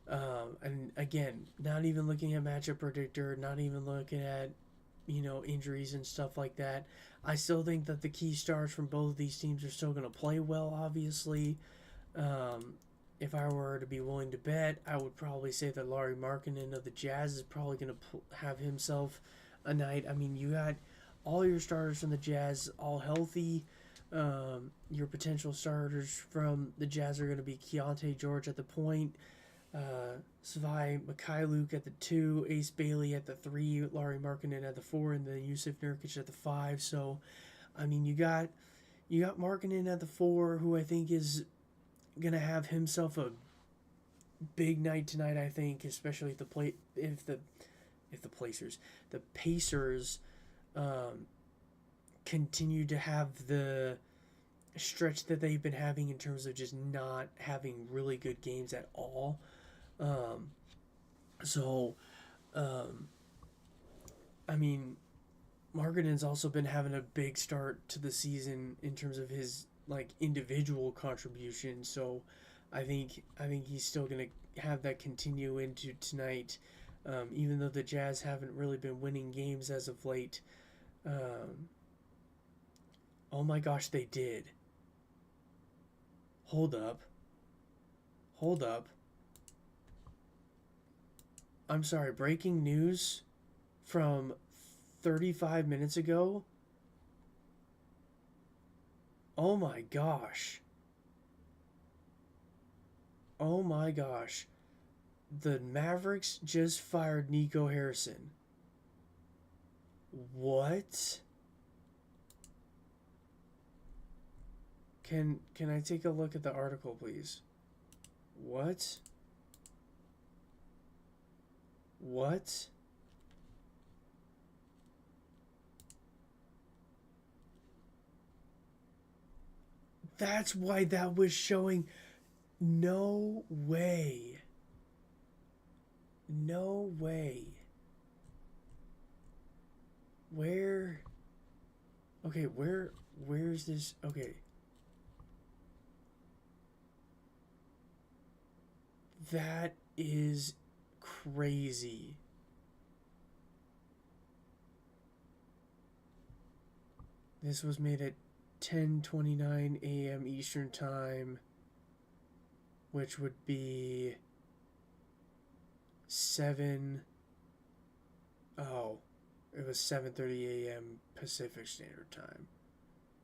And again, not even looking at matchup predictor, not even looking at injuries and stuff like that. I still think that the key stars from both of these teams are still going to play well. Obviously, um, if I were to be willing to bet, I would probably say that Lauri Markkanen of the Jazz is probably going to have himself a night. I mean, you got all your starters from the Jazz all healthy. Your potential starters from the Jazz are going to be Keontae George at the point, Svai Mikhailuk at the 2, Ace Bailey at the 3, Lauri Markkanen at the 4, and then Yusuf Nurkic at the 5. So, I mean, you got Markkanen at the 4, who I think is gonna have himself a big night tonight. I think, especially if the Pacers continue to have the stretch that they've been having in terms of just not having really good games at all. Um, so, um, I mean, Markkanen's also been having a big start to the season in terms of his like individual contribution. So, I think he's still gonna have that continue into tonight, even though the Jazz haven't really been winning games as of late. Um, oh my gosh, they did. Hold up. Hold up. I'm sorry, breaking news from 35 minutes ago. Oh my gosh. Oh my gosh. The Mavericks just fired Nico Harrison. What? Can I take a look at the article, please? What? What? That's why that was showing. No way. No way. Where? Okay, where's this? Okay. That is crazy. This was made at 10:29 a.m. Eastern Time, which would be 7 oh, it was 7:30 a.m. Pacific Standard Time.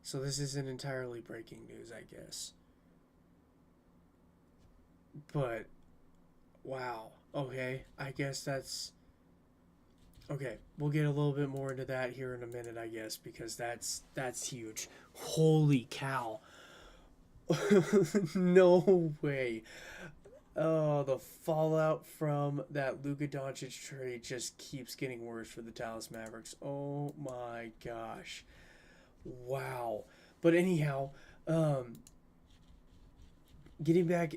So this isn't entirely breaking news, I guess. But wow. Okay, I guess that's okay. We'll get a little bit more into that here in a minute, I guess, because that's huge. Holy cow. No way. Oh, the fallout from that Luka Doncic trade just keeps getting worse for the Dallas Mavericks. Oh my gosh. Wow. But anyhow, um, getting back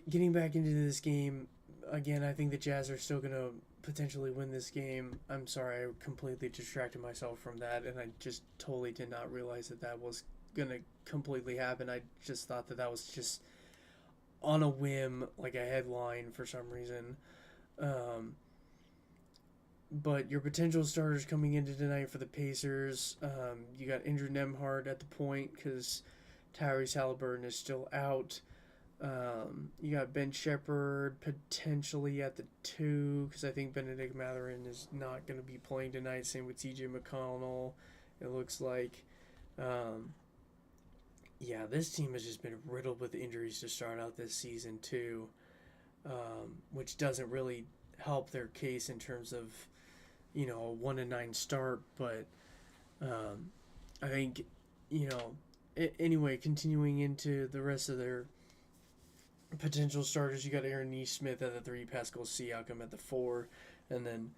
into this game again. I think the Jazz are still gonna potentially win this game. I'm sorry, I completely distracted myself from that, and I just totally did not realize that that was gonna completely happen. I just thought that that was just on a whim, like a headline for some reason. Um, but your potential starters coming into tonight for the Pacers, you got injured Nemhard at the point because Tyrese Halliburton is still out. You got Ben Shepherd potentially at the two because I think Benedict Mathurin is not going to be playing tonight. Same with T.J. McConnell. It looks like. Um, yeah, this team has just been riddled with injuries to start out this season too, which doesn't really help their case in terms of a 1-9 start. But um, I think anyway, continuing into the rest of their potential starters, you got Aaron Neesmith at the three, Pascal Siakam at the four, and then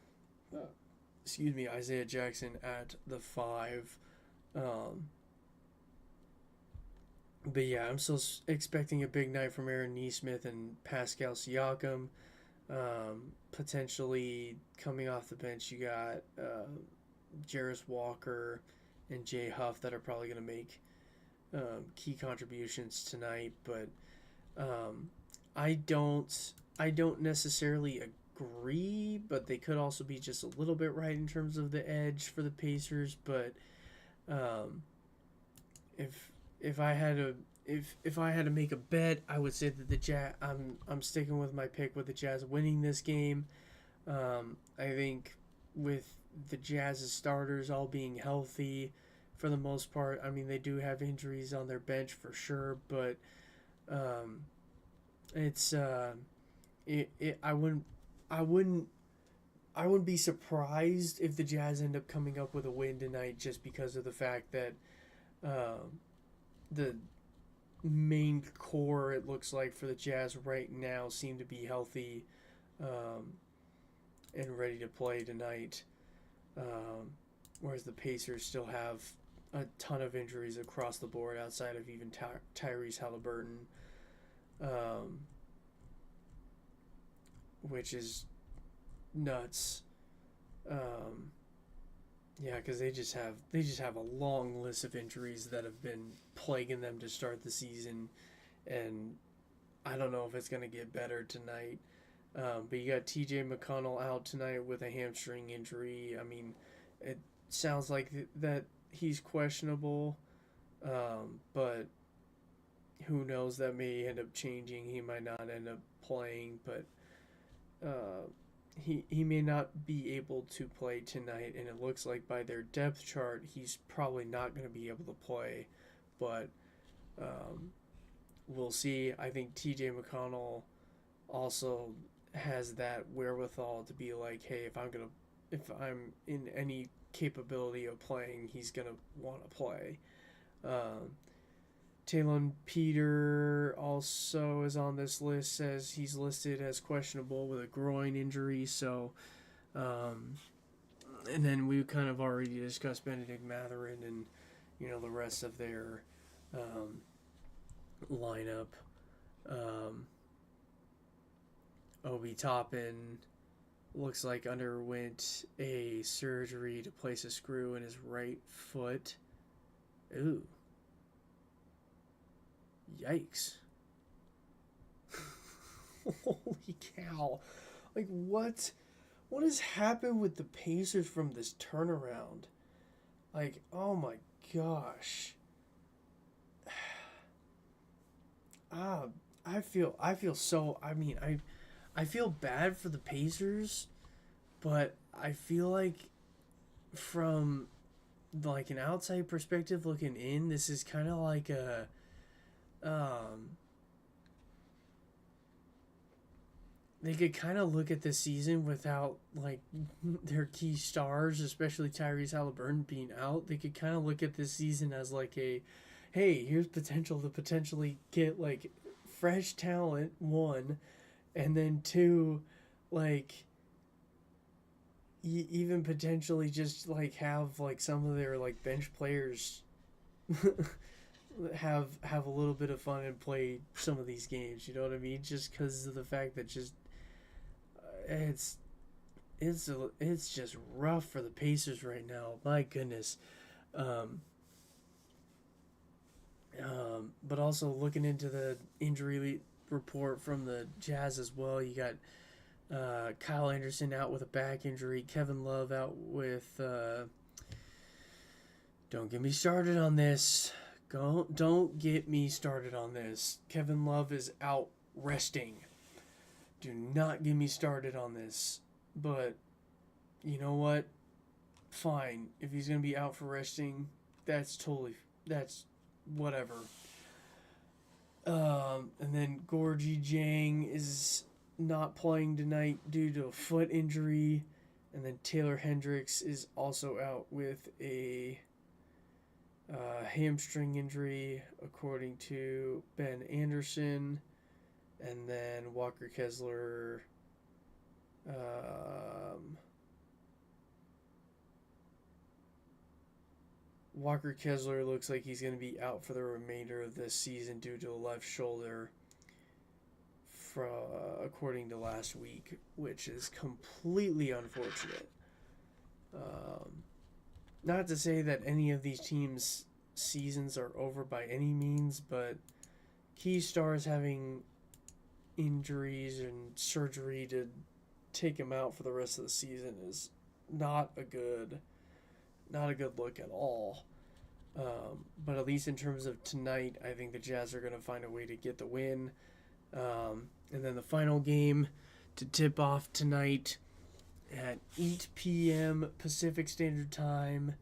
Isaiah Jackson at the five. Um, but yeah, I'm still expecting a big night from Aaron Neesmith and Pascal Siakam. Potentially coming off the bench, you got Jarris Walker and Jay Huff that are probably going to make key contributions tonight. But um, I don't necessarily agree, but they could also be just a little bit right in terms of the edge for the Pacers. But um, if if I had to if I had to make a bet, I would say that the Jazz. I'm sticking with my pick with the Jazz winning this game. I think with the Jazz's starters all being healthy for the most part. I mean, they do have injuries on their bench for sure, but um, it's I wouldn't I wouldn't be surprised if the Jazz end up coming up with a win tonight just because of the fact that um, the main core it looks like for the Jazz right now seem to be healthy um, and ready to play tonight, um, whereas the Pacers still have a ton of injuries across the board outside of even Tyrese Halliburton, um, which is nuts. Um, yeah, because they just have a long list of injuries that have been plaguing them to start the season, and I don't know if it's gonna get better tonight. But you got T.J. McConnell out tonight with a hamstring injury. I mean, it sounds like that he's questionable, but who knows? That may end up changing. He might not end up playing, but uh, he may not be able to play tonight, and it looks like by their depth chart, he's probably not going to be able to play. But um, we'll see. I think T.J. McConnell also has that wherewithal to be like, hey, if I'm in any capability of playing, he's gonna want to play. Um, Talon Peter also is on this list. Says he's listed as questionable with a groin injury. So, um, and then we kind of already discussed Benedict Mathurin and the rest of their um, lineup. Um, Obi Toppin looks like underwent a surgery to place a screw in his right foot. Ooh, yikes. Holy cow. Like, what has happened with the Pacers from this turnaround? Like, oh my gosh. Ah, I feel so, I feel bad for the Pacers, but I feel like from like an outside perspective looking in, this is kind of like a um they could kind of look at this season without like their key stars, especially Tyrese Halliburton being out. They could kind of look at this season as like a, hey, here's potential to potentially get like fresh talent, one, and then two, like even potentially just like have like some of their like bench players have a little bit of fun and play some of these games. You know what I mean? Just because of the fact that just it's it's just rough for the Pacers right now. My goodness. Um, but also looking into the injury report from the Jazz as well, you got Kyle Anderson out with a back injury, Kevin Love out with. Don't get me started on this. Don't get me started on this. Kevin Love is out resting. Do not get me started on this. But you know what? Fine. If he's gonna be out for resting, that's whatever. And then Gorgie Jang is not playing tonight due to a foot injury, and then Taylor Hendricks is also out with a hamstring injury, according to Ben Anderson, and then Walker Kessler. Walker Kessler looks like he's going to be out for the remainder of this season due to a left shoulder, according to last week, which is completely unfortunate. Um, Not to say that any of these teams' seasons are over by any means, but key stars having injuries and surgery to take them out for the rest of the season is not a good look at all. But at least in terms of tonight, I think the Jazz are going to find a way to get the win. And then the final game to tip off tonight at 8 p.m. Pacific Standard Time.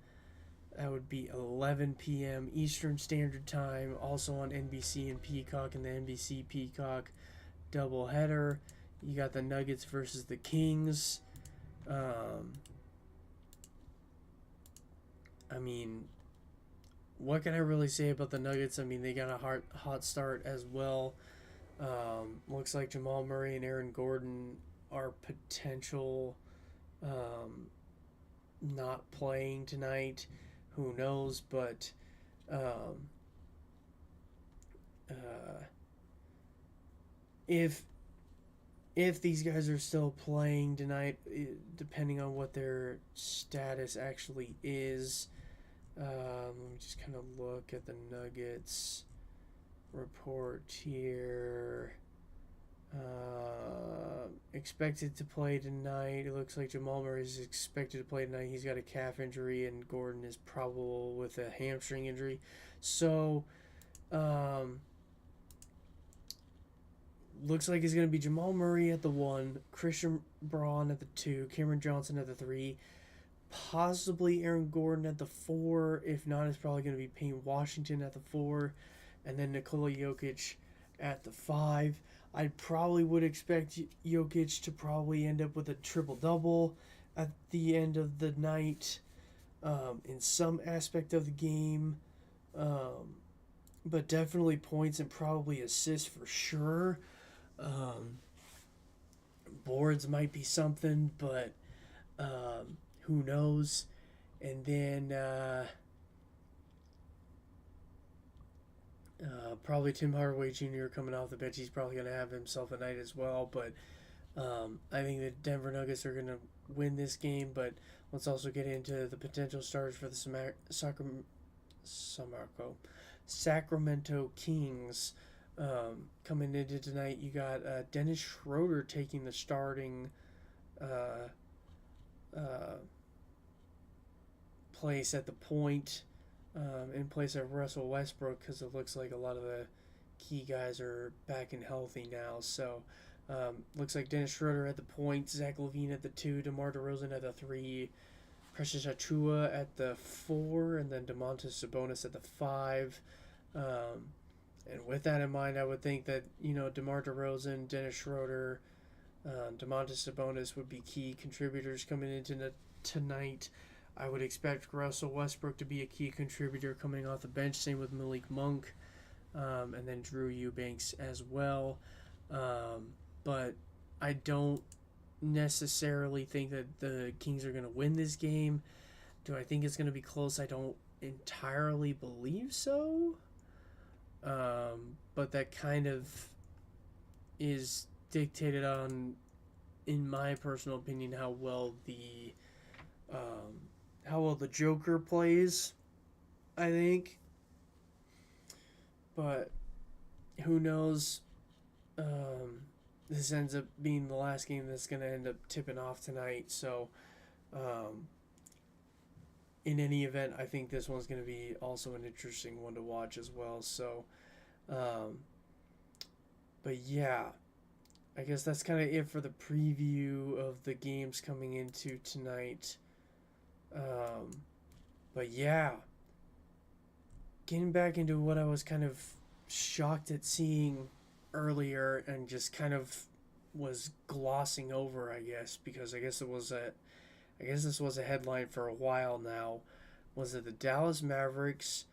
That would be 11 p.m. Eastern Standard Time, also on NBC and Peacock, and the NBC Peacock doubleheader. You got the Nuggets versus the Kings. I mean, what can I really say about the Nuggets? I mean, they got a hot start as well. Looks like Jamal Murray and Aaron Gordon are potential not playing tonight. Who knows? But um, uh, if these guys are still playing tonight, depending on what their status actually is, let me just kind of look at the Nuggets report here. Expected to play tonight. It looks like Jamal Murray is expected to play tonight. He's got a calf injury, and Gordon is probable with a hamstring injury. So, looks like it's going to be Jamal Murray at the 1, Christian Braun at the 2, Cameron Johnson at the 3, possibly Aaron Gordon at the 4. If not, it's probably going to be Payne Washington at the 4, and then Nikola Jokic at the 5. I probably would expect Jokic to probably end up with a triple-double at the end of the night in some aspect of the game. But definitely points and probably assists for sure. Boards might be something, but who knows? And then Probably Tim Hardaway Jr. coming off the bench. He's probably going to have himself a night as well. But I think the Denver Nuggets are going to win this game. But let's also get into the potential stars for the Sacramento Kings. Coming into tonight, you got Dennis Schroeder taking the starting uh, uh, place at the point in place of Russell Westbrook, because it looks like a lot of the key guys are back and healthy now. So looks like Dennis Schroeder at the point, Zach LaVine at the 2, DeMar DeRozan at the 3, Precious Achua at the 4, and then Domantas Sabonis at the 5. And with that in mind, I would think that, DeMar DeRozan, Dennis Schroeder, Domantas Sabonis would be key contributors coming into tonight. I would expect Russell Westbrook to be a key contributor coming off the bench. Same with Malik Monk, and then Drew Eubanks as well. But I don't necessarily think that the Kings are going to win this game. Do I think it's going to be close? I don't entirely believe so. But that kind of is dictated on, in my personal opinion, how well the Joker plays, I think. But who knows? This ends up being the last game that's going to end up tipping off tonight. So, in any event, I think this one's going to be also an interesting one to watch as well. So, but yeah, I guess that's kind of it for the preview of the games coming into tonight. But yeah, getting back into what I was kind of shocked at seeing earlier and just kind of was glossing over, I guess, because I guess this was a headline for a while now, was that the Dallas Mavericks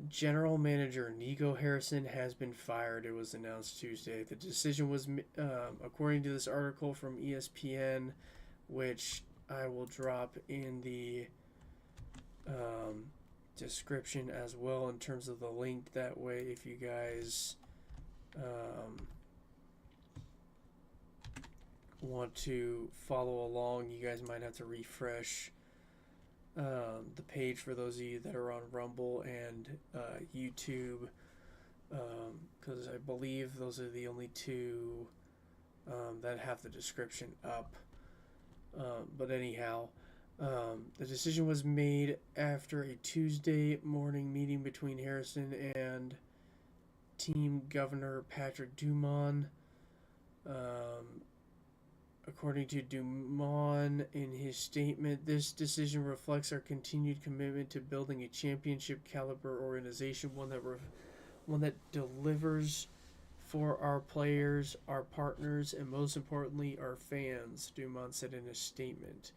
general manager Nico Harrison has been fired. It was announced Tuesday. The decision was, according to this article from ESPN, which I will drop in the description as well in terms of the link. That way, if you guys want to follow along, you guys might have to refresh the page for those of you that are on Rumble and YouTube, because I believe those are the only two that have the description up. But anyhow, the decision was made after a Tuesday morning meeting between Harrison and team governor Patrick Dumont. According to Dumont in his statement, this decision reflects our continued commitment to building a championship caliber organization, one that delivers for our players, our partners, and most importantly, our fans, Dumont said in a statement.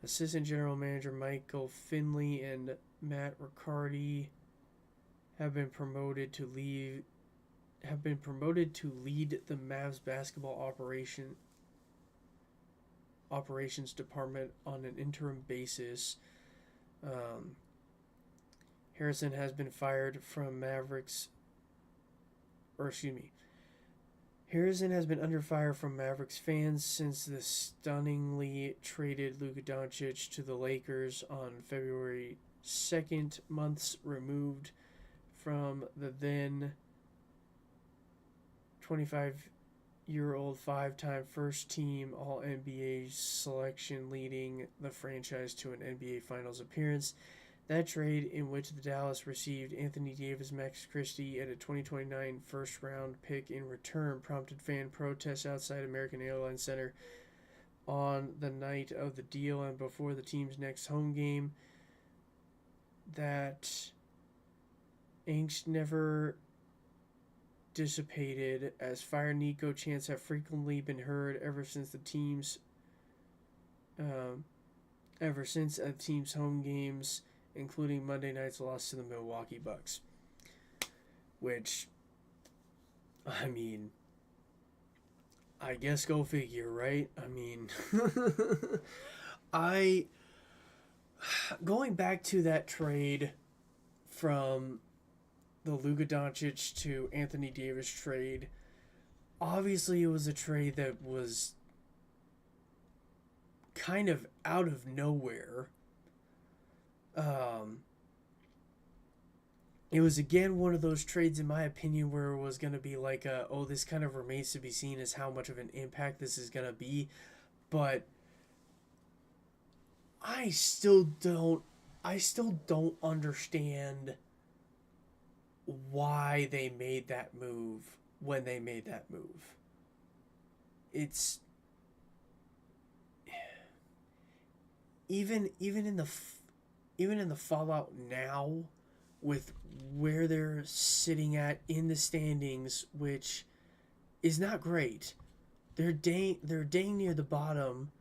Assistant General Manager Michael Finley and Matt Riccardi have been promoted to lead the Mavs basketball operations department on an interim basis. Harrison has been fired from Harrison has been under fire from Mavericks fans since the stunningly traded Luka Doncic to the Lakers on February 2nd, months removed from the then 25-year-old five-time first-team All-NBA selection, leading the franchise to an NBA Finals appearance. That trade, in which the Dallas received Anthony Davis, Max Christie, and a 2029 first-round pick in return, prompted fan protests outside American Airlines Center on the night of the deal and before the team's next home game. That angst never dissipated, as Fire Nico chants have frequently been heard ever since at team's home games, including Monday night's loss to the Milwaukee Bucks. Which, I mean, I guess go figure, right? I mean, going back to that trade from the Luka Doncic to Anthony Davis trade. Obviously, it was a trade that was kind of out of nowhere. Um, it was again one of those trades, in my opinion, where it was going to be like, oh, this kind of remains to be seen as how much of an impact this is going to be. But I still don't, I still don't understand why they made that move when they made that move. It's even in the even in the fallout now with where they're sitting at in the standings, which is not great. They're dang near the bottom,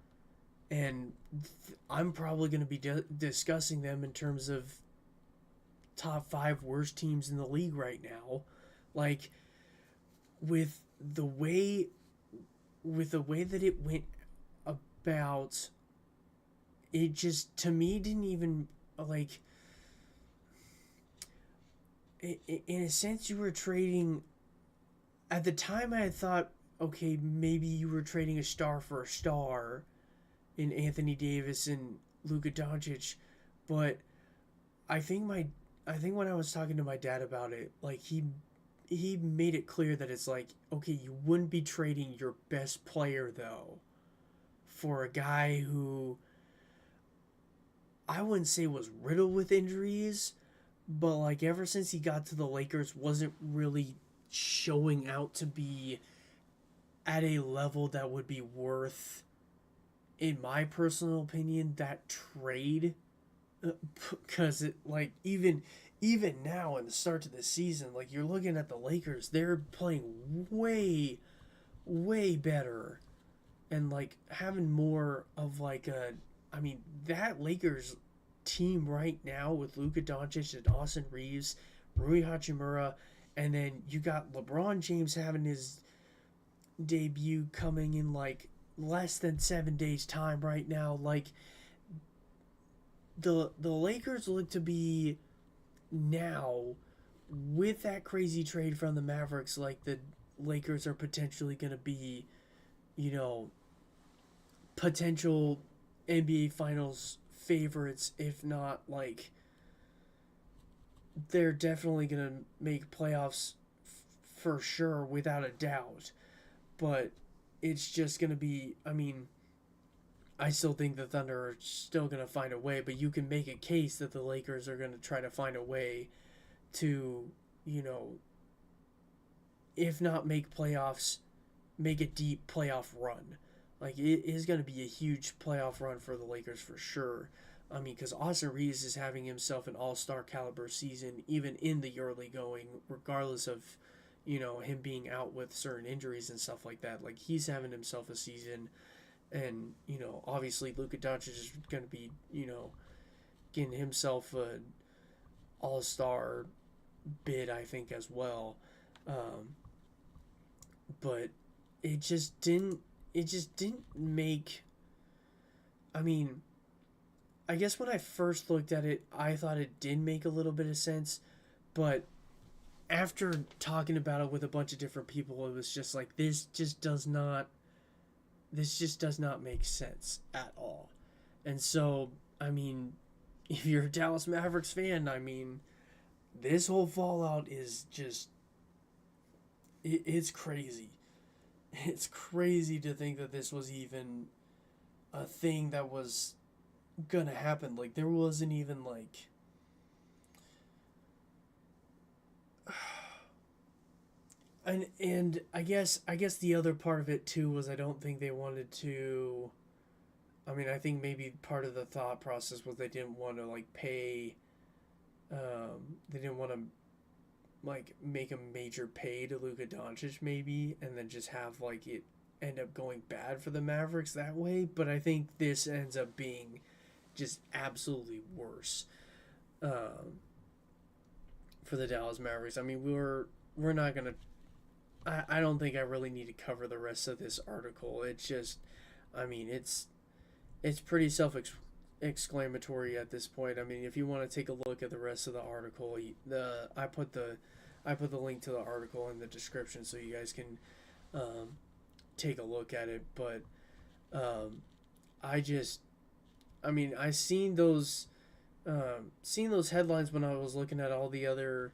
and I'm probably going to be discussing them in terms of top 5 worst teams in the league right now. Like with the way that it went about, it just to me didn't even like. In a sense, you were trading. At the time, I had thought, okay, maybe you were trading a star for a star in Anthony Davis and Luka Doncic, but I think my I think when I was talking to my dad about it, like he made it clear that it's like, okay, you wouldn't be trading your best player though for a guy who I wouldn't say was riddled with injuries, but like ever since he got to the Lakers wasn't really showing out to be at a level that would be worth, in my personal opinion, that trade. Because it like even now in the start of the season, like you're looking at the Lakers, they're playing way better and like having more of like a, I mean, that Lakers team right now with Luka Doncic and Austin Reeves, Rui Hachimura, and then you got LeBron James having his debut coming in like less than 7 days time right now. Like the Lakers look to be now, with that crazy trade from the Mavericks, like the Lakers are potentially going to be, you know, potential NBA Finals favorites, if not like they're definitely going to make playoffs for sure without a doubt. But it's just going to be, I mean, I still think the Thunder are still going to find a way, but you can make a case that the Lakers are going to try to find a way to, you know, if not make playoffs, make a deep playoff run. Like, it is going to be a huge playoff run for the Lakers for sure. I mean, because Austin Reeves is having himself an all-star caliber season, even in the early going, regardless of, you know, him being out with certain injuries and stuff like that. Like, he's having himself a season. And, you know, obviously Luka Doncic is going to be, you know, getting himself an all-star bid, I think, as well. Um, but it just didn't make, I mean, I guess when I first looked at it, I thought it did make a little bit of sense. But after talking about it with a bunch of different people, it was just like, this just does not make sense at all. And so, I mean, if you're a Dallas Mavericks fan, I mean, this whole fallout is just, it's crazy. It's crazy to think that this was even a thing that was gonna happen. Like, there wasn't even like, and I guess the other part of it too was I don't think they wanted to. I mean, I think maybe part of the thought process was they didn't want to like pay. They didn't want to like make a major pay to Luka Doncic maybe, and then just have like it end up going bad for the Mavericks that way. But I think this ends up being just absolutely worse for the Dallas Mavericks. I mean, we're not gonna. I don't think I really need to cover the rest of this article. It's just, I mean, it's pretty exclamatory at this point. I mean, if you want to take a look at the rest of the article, I put the link to the article in the description so you guys can take a look at it. But um, I just, I mean, I seen those headlines when I was looking at all the other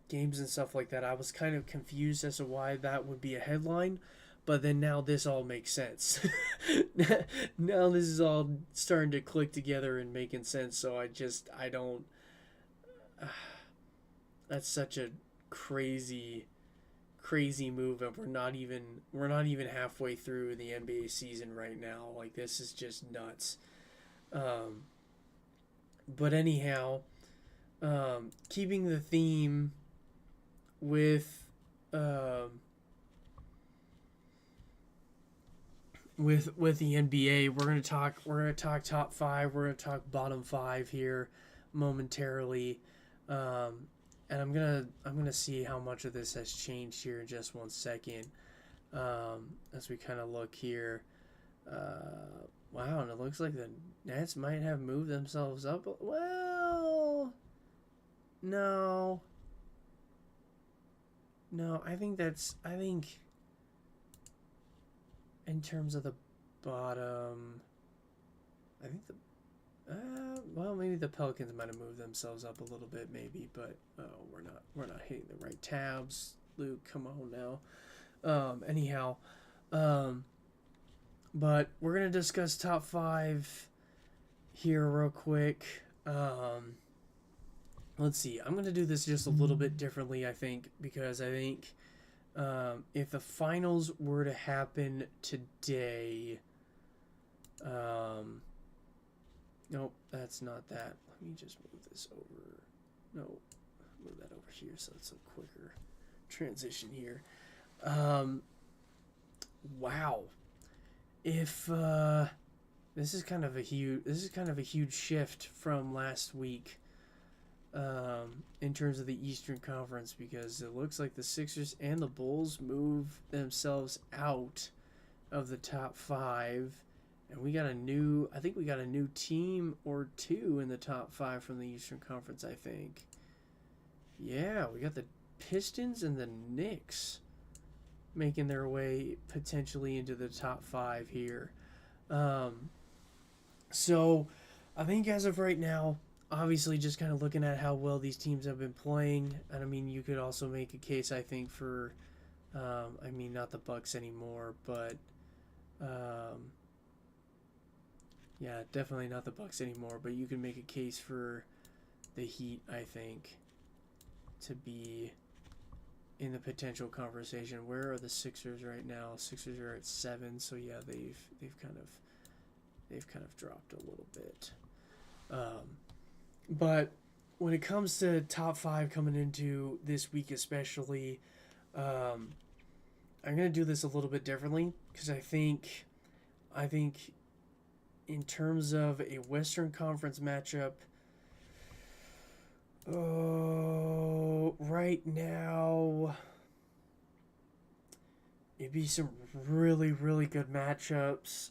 games and stuff like that. I was kind of confused as to why that would be a headline, but then now this all makes sense. Now this is all starting to click together and making sense. So I don't. That's such a crazy, crazy move, and we're not even halfway through the NBA season right now. Like, this is just nuts. Um, but anyhow, keeping the theme with um, with the NBA, we're gonna talk top five. We're gonna talk bottom five here momentarily, and I'm gonna see how much of this has changed here in just 1 second. As we kind of look here. Wow, and it looks like the Nets might have moved themselves up. Well, no, no. I think in terms of the bottom, I think well, maybe the Pelicans might have moved themselves up a little bit, maybe, but we're not hitting the right tabs. Luke, come on now. Anyhow, um, but we're gonna discuss top five here real quick. Let's see. I'm gonna do this just a little bit differently, I think, because I think if the finals were to happen today, nope, that's not that. Let me just move this over. No, move that over here so it's a quicker transition here. Wow. If this is kind of a huge shift from last week, in terms of the Eastern Conference, because it looks like the Sixers and the Bulls move themselves out of the top five, and I think we got a new team or two in the top five from the Eastern Conference. I think, yeah, we got the Pistons and the Knicks making their way potentially into the top five here. Um, so I think as of right now, obviously just kind of looking at how well these teams have been playing, and I mean you could also make a case I think for, I mean not the Bucks anymore, but yeah, definitely not the Bucks anymore. But you can make a case for the Heat, I think, to be in the potential conversation. Where are the Sixers right now? Sixers are at 7, so yeah, they've kind of dropped a little bit. But when it comes to top five coming into this week, especially, I'm gonna do this a little bit differently because I think in terms of a Western Conference matchup, oh, right now it'd be some really, really good matchups,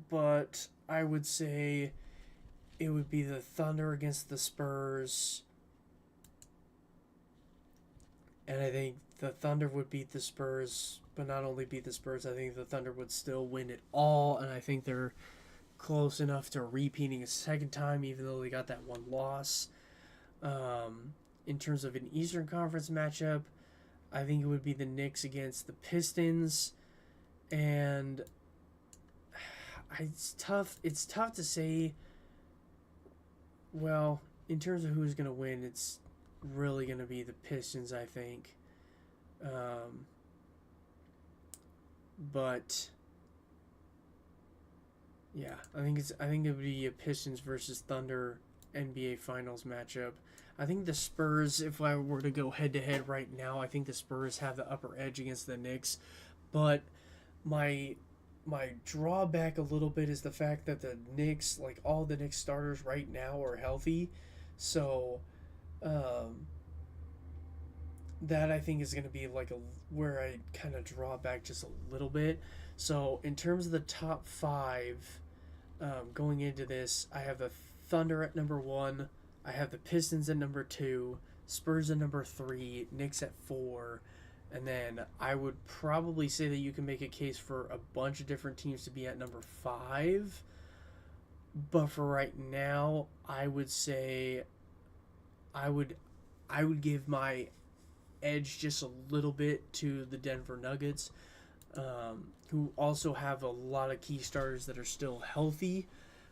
but I would say it would be the Thunder against the Spurs, and I think the Thunder would beat the Spurs, but not only beat the Spurs, I think the Thunder would still win it all, and I think they're close enough to repeating a second time, even though they got that one loss. In terms of an Eastern Conference matchup, I think it would be the Knicks against the Pistons, and it's tough. It's tough to say. Well, in terms of who's gonna win, it's really gonna be the Pistons, I think. But yeah, I think it would be a Pistons versus Thunder NBA Finals matchup. I think the Spurs, if I were to go head to head right now, I think the Spurs have the upper edge against the Knicks. But my my drawback a little bit is the fact that the Knicks, like all the Knicks starters right now, are healthy. So um, that I think is going to be like a where I kind of draw back just a little bit. So in terms of the top five, going into this, I have the Thunder at number one. I have the Pistons at number two. Spurs at number three. Knicks at four. And then I would probably say that you can make a case for a bunch of different teams to be at number five. But for right now, I would say I would I would give my edge just a little bit to the Denver Nuggets, who also have a lot of key starters that are still healthy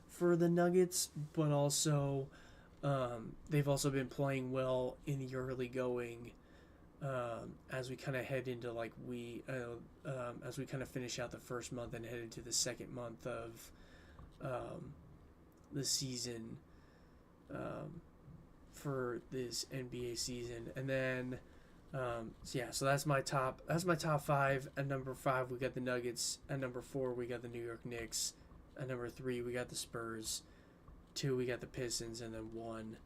for the Nuggets, but also they've also been playing well in the early going, as we kind of head into as we kind of finish out the first month and head into the second month of the season, for this NBA season. And then so that's my top. That's my top five. At number five, we got the Nuggets. At number four, we got the New York Knicks. At number three, we got the Spurs. Two, we got the Pistons, and then one,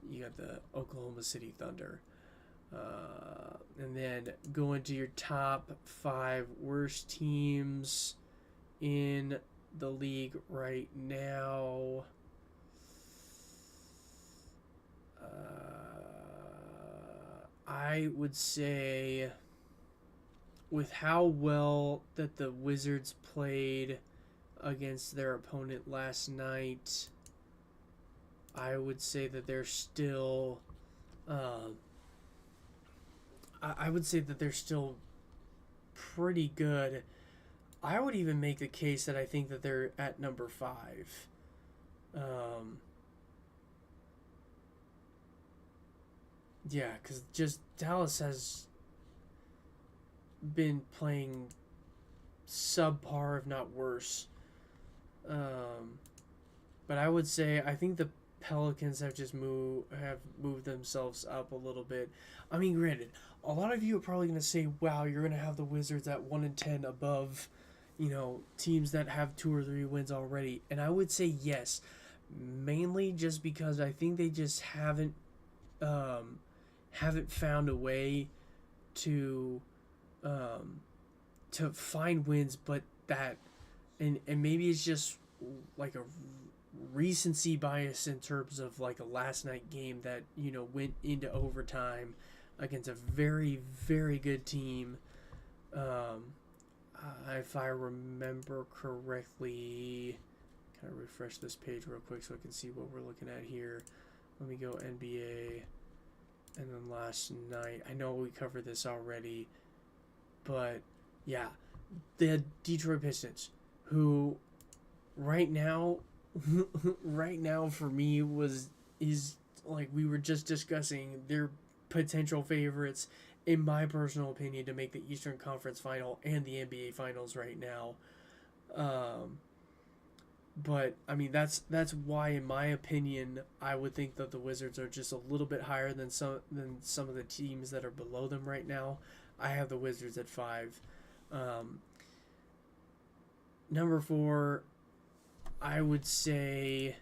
you got the Oklahoma City Thunder. And then going to your top five worst teams in the league right now. I would say, with how well that the Wizards played against their opponent last night, I would say that they're still. I would say that they're still pretty good. I would even make the case that I think that they're at number five. Yeah, because just Dallas has been playing subpar, if not worse. But I would say I think the Pelicans have moved themselves up a little bit. I mean, granted, a lot of you are probably going to say, "Wow, you're going to have the Wizards at 1-10 above, teams that have 2 or 3 wins already." And I would say yes, mainly just because I think they just haven't found a way to find wins, but that and maybe it's just like a recency bias in terms of like a last night game that went into overtime against a very, very good team. If I remember correctly, kind of refresh this page real quick so I can see what we're looking at here. Let me go NBA. And then last night, I know we covered this already, but yeah, the Detroit Pistons, who right now for me is like we were just discussing, their potential favorites, in my personal opinion, to make the Eastern Conference Final and the NBA Finals right now. But I mean, that's why, in my opinion, I would think that the Wizards are just a little bit higher than some of the teams that are below them right now. I have the Wizards at 5. Number 4, I would say,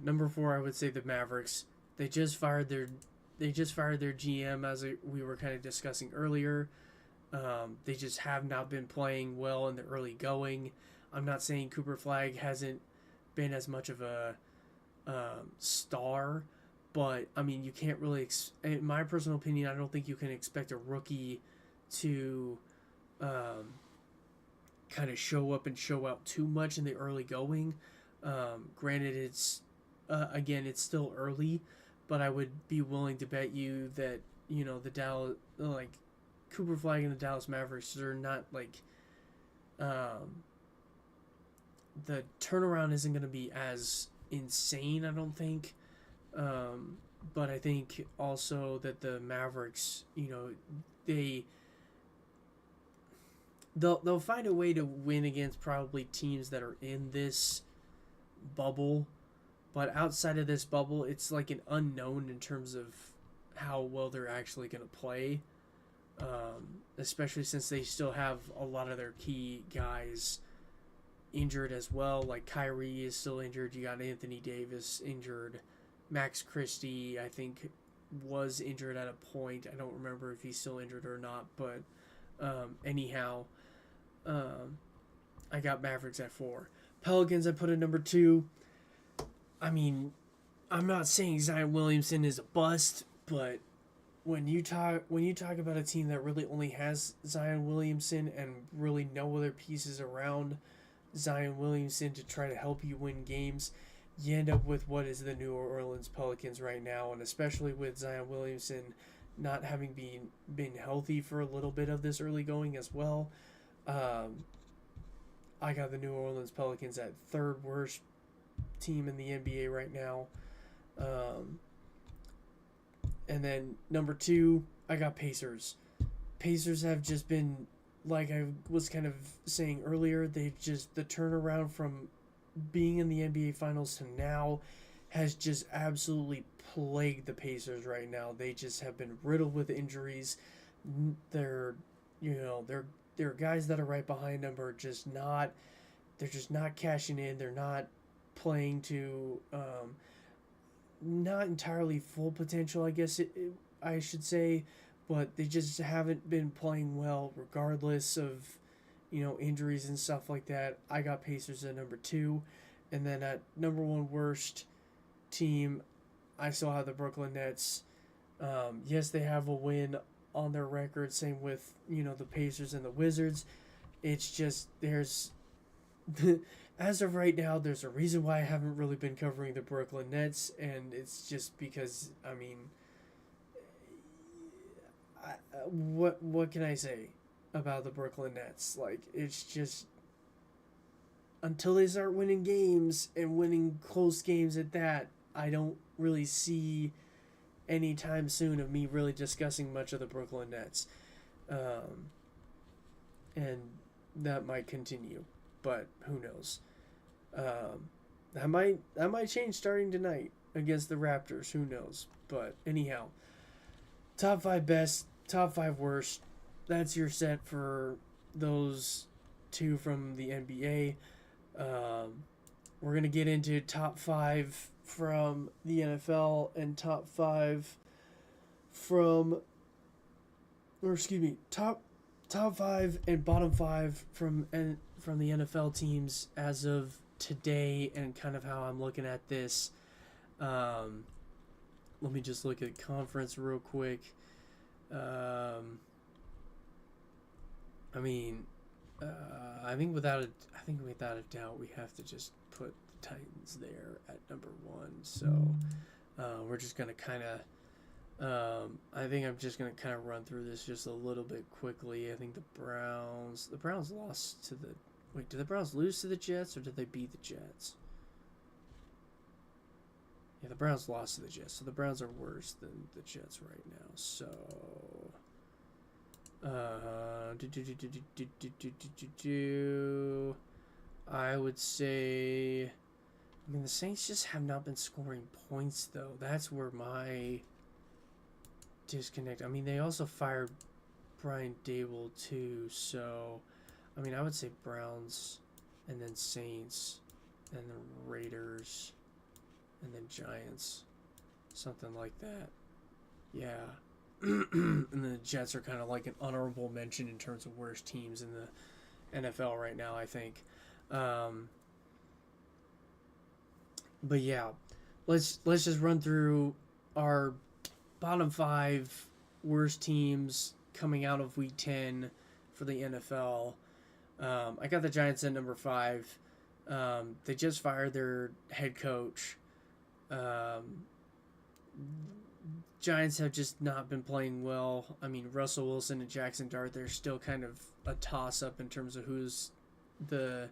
number 4, I would say the Mavericks. They just fired their GM, as we were kind of discussing earlier. They just have not been playing well in the early going. I'm not saying Cooper Flag hasn't been as much of a star, but I mean, you can't really, in my personal opinion, I don't think you can expect a rookie to kind of show up and show out too much in the early going. Granted, again, it's still early, but I would be willing to bet you that the Dallas, like, Cooper Flag and the Dallas Mavericks are not like, the turnaround isn't going to be as insane, I don't think. But I think also that the Mavericks, they'll find a way to win against probably teams that are in this bubble. But outside of this bubble, it's like an unknown in terms of how well they're actually going to play. Especially since they still have a lot of their key guys injured as well. Like Kyrie is still injured. You got Anthony Davis injured. Max Christie, I think, was injured at a point. I don't remember if he's still injured or not, but Anyhow, um, I got Mavericks at 4. Pelicans I put at number 2. I mean, I'm not saying Zion Williamson is a bust, but when you talk about a team that really only has Zion Williamson and really no other pieces around Zion Williamson to try to help you win games, you end up with what is the New Orleans Pelicans right now, and especially with Zion Williamson not having been healthy for a little bit of this early going as well. Um, I got the New Orleans Pelicans at third worst team in the NBA right now. Um, and then number 2, I got Pacers. Pacers have just been, like I was kind of saying earlier, they've just, the turnaround from being in the NBA Finals to now has just absolutely plagued the Pacers right now. They just have been riddled with injuries. They're, they're guys that are right behind them are just not, they're just not cashing in. They're not playing to, not entirely full potential, I guess I should say, but they just haven't been playing well regardless of, injuries and stuff like that. I got Pacers at number 2, and then at number 1 worst team, I still have the Brooklyn Nets. Yes, they have a win on their record. Same with the Pacers and the Wizards. It's just there's as of right now, there's a reason why I haven't really been covering the Brooklyn Nets, and it's just because what can I say about the Brooklyn Nets? Like, it's just until they start winning games and winning close games at that, I don't really see any time soon of me really discussing much of the Brooklyn Nets, um, and that might continue, but who knows? That might change starting tonight against the Raptors. Who knows? But anyhow, top 5 best, top 5 worst. That's your set for those 2 from the NBA. We're gonna get into top 5 from the NFL and top 5 from, or excuse me, top 5 and bottom 5 from the NFL teams as of today, and kind of how I'm looking at this. Let me just look at conference real quick. I mean, I think without a doubt, we have to just put the Titans there at number 1. So we're just gonna kind of. I think I'm just gonna kind of run through this just a little bit quickly. I think the Browns lost to the. Wait, did the Browns lose to the Jets or did they beat the Jets? Yeah, the Browns lost to the Jets, so the Browns are worse than the Jets right now. So, I would say, I mean, the Saints just have not been scoring points though. That's where my disconnect. I mean, they also fired Brian Dable too, so I mean, I would say Browns, and then Saints, and then Raiders, and then Giants, something like that. Yeah. And then the Jets are kind of like an honorable mention in terms of worst teams in the NFL right now, I think. But yeah, let's just run through our bottom 5 worst teams coming out of Week 10 for the NFL. I got the Giants at number 5. They just fired their head coach. Giants have just not been playing well. I mean, Russell Wilson and Jackson Dart, they're still kind of a toss-up in terms of who's in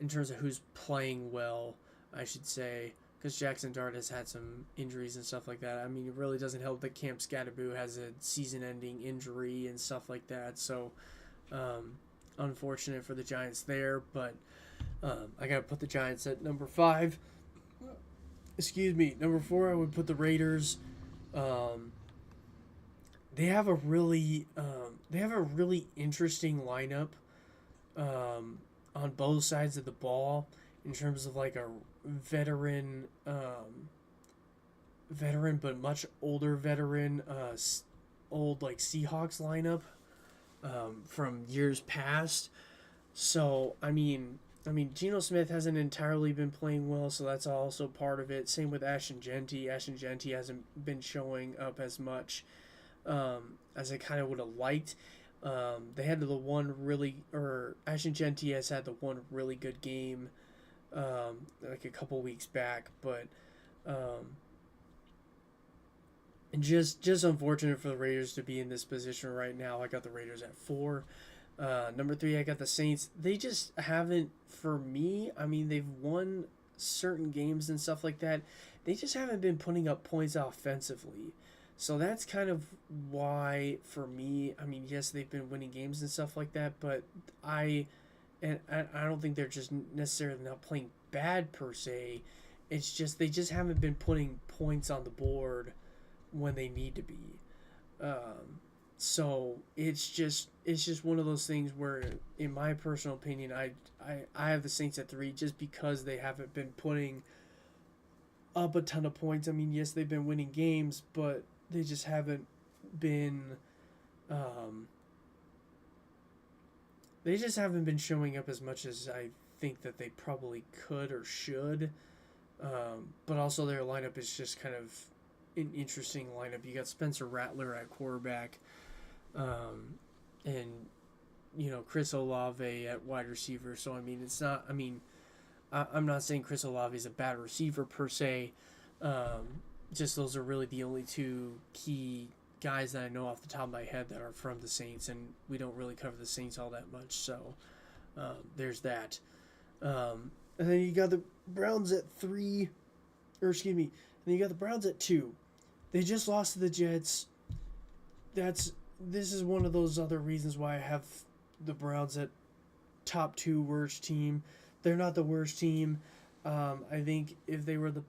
terms of who's playing well, I should say, because Jackson Dart has had some injuries and stuff like that. I mean, it really doesn't help that Camp Scatterboo has a season-ending injury and stuff like that, so unfortunate for the Giants there, but I got to put the Giants at number 5. Excuse me, number 4, I would put the Raiders. They have a really interesting lineup on both sides of the ball in terms of like a veteran but much older veteran, old like Seahawks lineup. from years past. So Geno Smith hasn't entirely been playing well, so that's also part of it. Same with Ashton Genty. Ashton Genty hasn't been showing up as much as I kind of would have liked. They had the one really, or Ashton Genty has had the one really good game, like a couple weeks back, but and just unfortunate for the Raiders to be in this position right now. I got the Raiders at 4. Number 3, I got the Saints. They just haven't, for me. I mean, they've won certain games and stuff like that. They just haven't been putting up points offensively. So that's kind of why, for me, I mean, yes, they've been winning games and stuff like that, but I don't think they're just necessarily not playing bad per se. It's just they just haven't been putting points on the board when they need to be. So it's just one of those things where, in my personal opinion, I have the Saints at 3 just because they haven't been putting up a ton of points. I mean, yes, they've been winning games, but they just haven't been they just haven't been showing up as much as I think that they probably could or should. But also their lineup is just kind of an interesting lineup. You got Spencer Rattler at quarterback, and Chris Olave at wide receiver. So I mean, it's not. I mean, I'm not saying Chris Olave is a bad receiver per se. Just those are really the only two key guys that I know off the top of my head that are from the Saints, and we don't really cover the Saints all that much. So there's that. And then you got the Browns at 3, or excuse me, and then you got the Browns at 2. They just lost to the Jets. This is one of those other reasons why I have the Browns at top 2 worst team. They're not the worst team. I think if they were to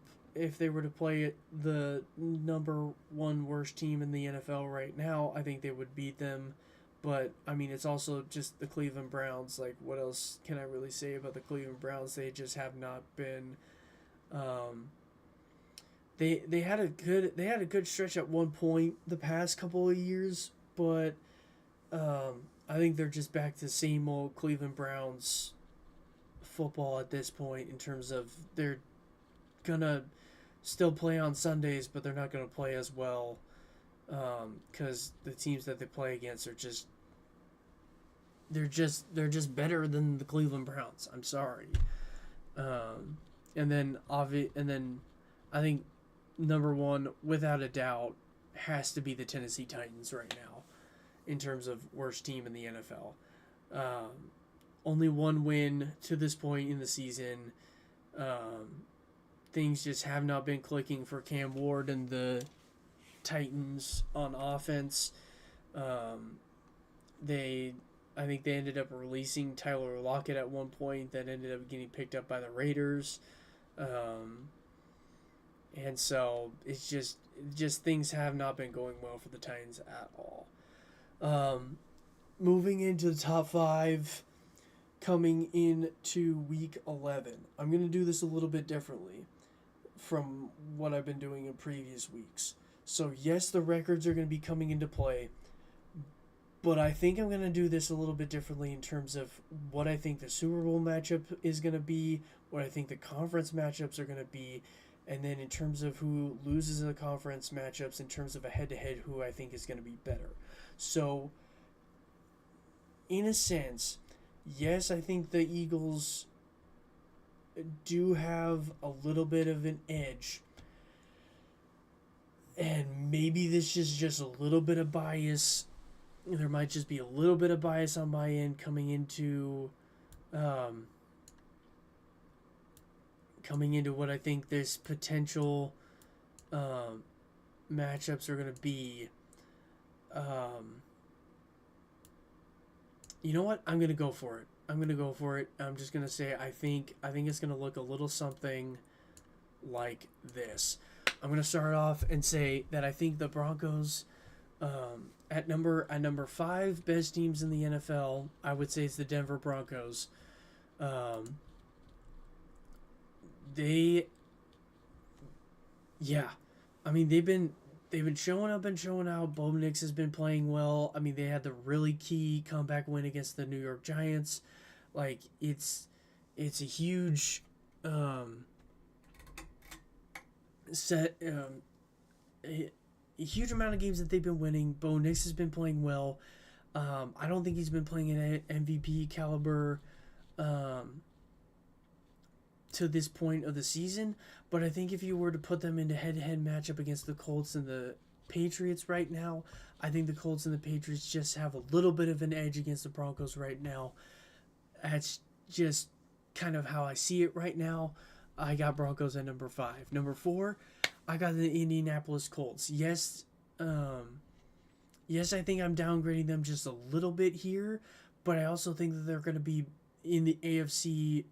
play the number 1 worst team in the NFL right now, I think they would beat them. But I mean, it's also just the Cleveland Browns. Like, what else can I really say about the Cleveland Browns? They just have not been. They had a good stretch at one point the past couple of years, but I think they're just back to the same old Cleveland Browns football at this point, in terms of they're gonna still play on Sundays, but they're not gonna play as well because the teams that they play against are just they're just better than the Cleveland Browns. I'm sorry. And then I think number 1, without a doubt, has to be the Tennessee Titans right now in terms of worst team in the NFL. Only 1 win to this point in the season. Things just have not been clicking for Cam Ward and the Titans on offense. I think they ended up releasing Tyler Lockett at one point. That ended up getting picked up by the Raiders. And so it's just things have not been going well for the Titans at all. Moving into the top 5, coming into week 11. I'm going to do this a little bit differently from what I've been doing in previous weeks. So yes, the records are going to be coming into play, but I think I'm going to do this a little bit differently in terms of what I think the Super Bowl matchup is going to be, what I think the conference matchups are going to be, and then in terms of who loses the conference matchups, in terms of a head-to-head, who I think is going to be better. So, in a sense, yes, I think the Eagles do have a little bit of an edge. And maybe this is just a little bit of bias. There might just be a little bit of bias on my end coming into what I think this potential matchups are going to be. You know what? I'm going to go for it. I'm just going to say I think it's going to look a little something like this. I'm going to start off and say that I think the Broncos at number 5 best teams in the NFL, I would say it's the Denver Broncos. They've they've been showing up and showing out. Bo Nix has been playing well. I mean, they had the really key comeback win against the New York Giants. Like it's a huge set a huge amount of games that they've been winning. Bo Nix has been playing well. I don't think he's been playing at an MVP caliber to this point of the season, but I think if you were to put them into head-to-head matchup against the Colts and the Patriots right now, I think the Colts and the Patriots just have a little bit of an edge against the Broncos right now. That's just kind of how I see it right now. I got Broncos at number 5. Number 4, I got the Indianapolis Colts. Yes, I think I'm downgrading them just a little bit here, but I also think that they're going to be in the AFC.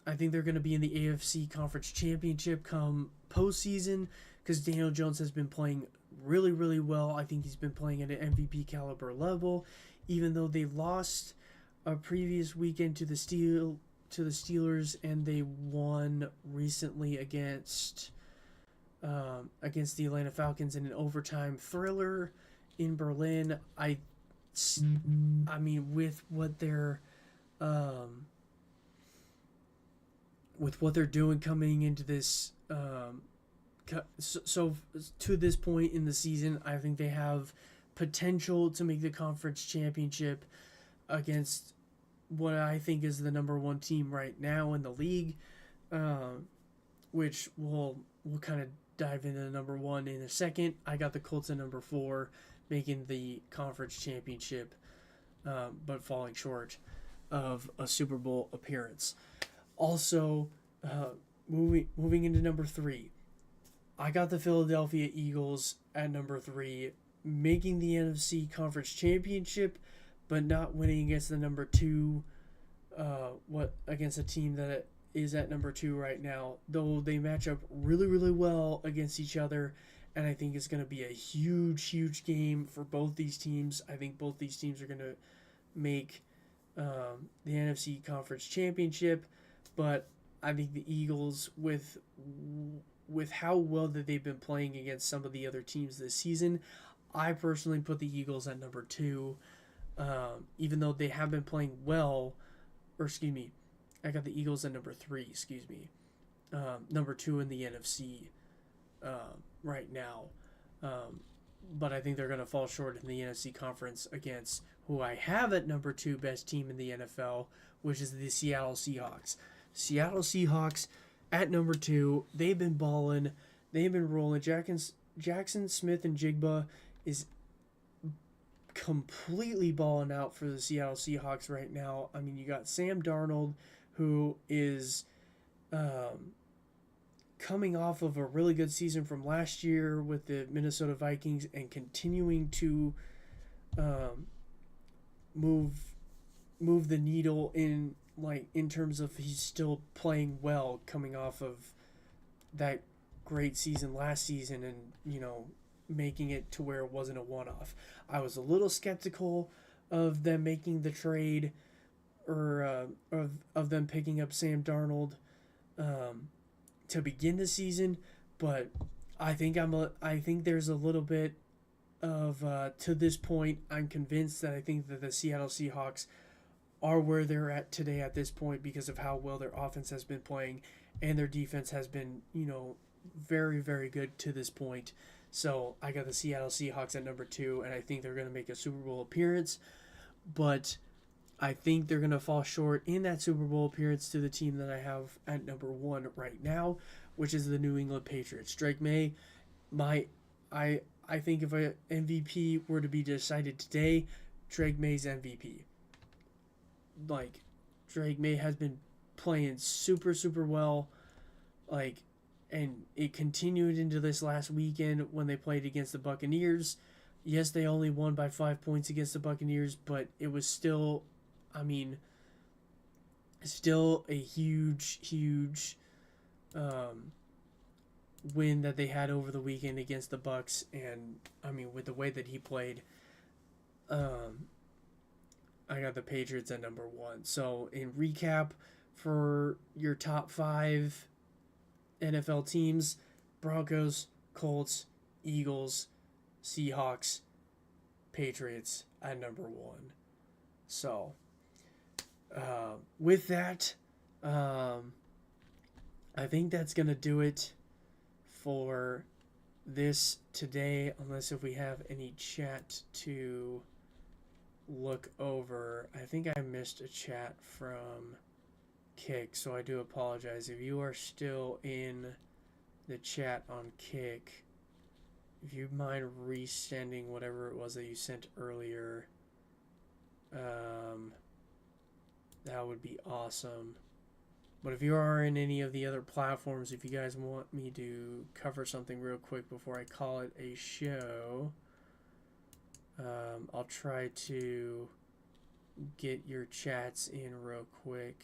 I think they're going to be in the AFC Conference Championship come postseason because Daniel Jones has been playing really, really well. I think he's been playing at an MVP caliber level, even though they lost a previous weekend to the Steelers, and they won recently against the Atlanta Falcons in an overtime thriller in Berlin. I mean, with what they're doing coming into this, so to this point in the season, I think they have potential to make the conference championship against what I think is the number 1 team right now in the league, which we'll kind of dive into the number 1 in a second. I got the Colts at number 4, making the conference championship, but falling short of a Super Bowl appearance. Also, moving into number 3, I got the Philadelphia Eagles at number 3, making the NFC Conference Championship, but not winning against the number 2, against a team that is at number 2 right now. Though they match up really, really well against each other, and I think it's going to be a huge, huge game for both these teams. I think both these teams are going to make the NFC Conference Championship, but I think the Eagles, with how well that they've been playing against some of the other teams this season, I personally put the Eagles at number 2, even though they have been playing well. Or excuse me, I got the Eagles at number 3. Excuse me, number 2 in the NFC right now. But I think they're going to fall short in the NFC conference against who I have at number 2 best team in the NFL, which is the Seattle Seahawks. Seattle Seahawks at number 2. They've been balling. They've been rolling. Jackson Smith and Jigba is completely balling out for the Seattle Seahawks right now. I mean, you got Sam Darnold, who is coming off of a really good season from last year with the Minnesota Vikings and continuing to move the needle in terms of he's still playing well coming off of that great season last season, and making it to where it wasn't a one-off. I was a little skeptical of them making the trade, or of them picking up Sam Darnold to begin the season, but I think there's a little bit of to this point, I'm convinced that I think that the Seattle Seahawks are where they're at today at this point because of how well their offense has been playing, and their defense has been, very, very good to this point. So I got the Seattle Seahawks at number 2, and I think they're going to make a Super Bowl appearance, but I think they're going to fall short in that Super Bowl appearance to the team that I have at number 1 right now, which is the New England Patriots. Drake May, I think if an MVP were to be decided today, Drake May's MVP. Drake May has been playing super, super well, and it continued into this last weekend when they played against the Buccaneers. Yes, they only won by 5 points against the Buccaneers, but it was still, still a huge, huge win that they had over the weekend against the Bucs. And with the way that he played, I got the Patriots at number 1. So in recap, for your top 5 NFL teams: Broncos, Colts, Eagles, Seahawks, Patriots at number one. So, with that, um, I think that's going to do it for this today, unless if we have any chat to look over. I think I missed a chat from Kick, so I do apologize. If you are still in the chat on Kick, if you mind resending whatever it was that you sent earlier, that would be awesome. But if you are in any of the other platforms, if you guys want me to cover something real quick before I call it a show, I'll try to get your chats in real quick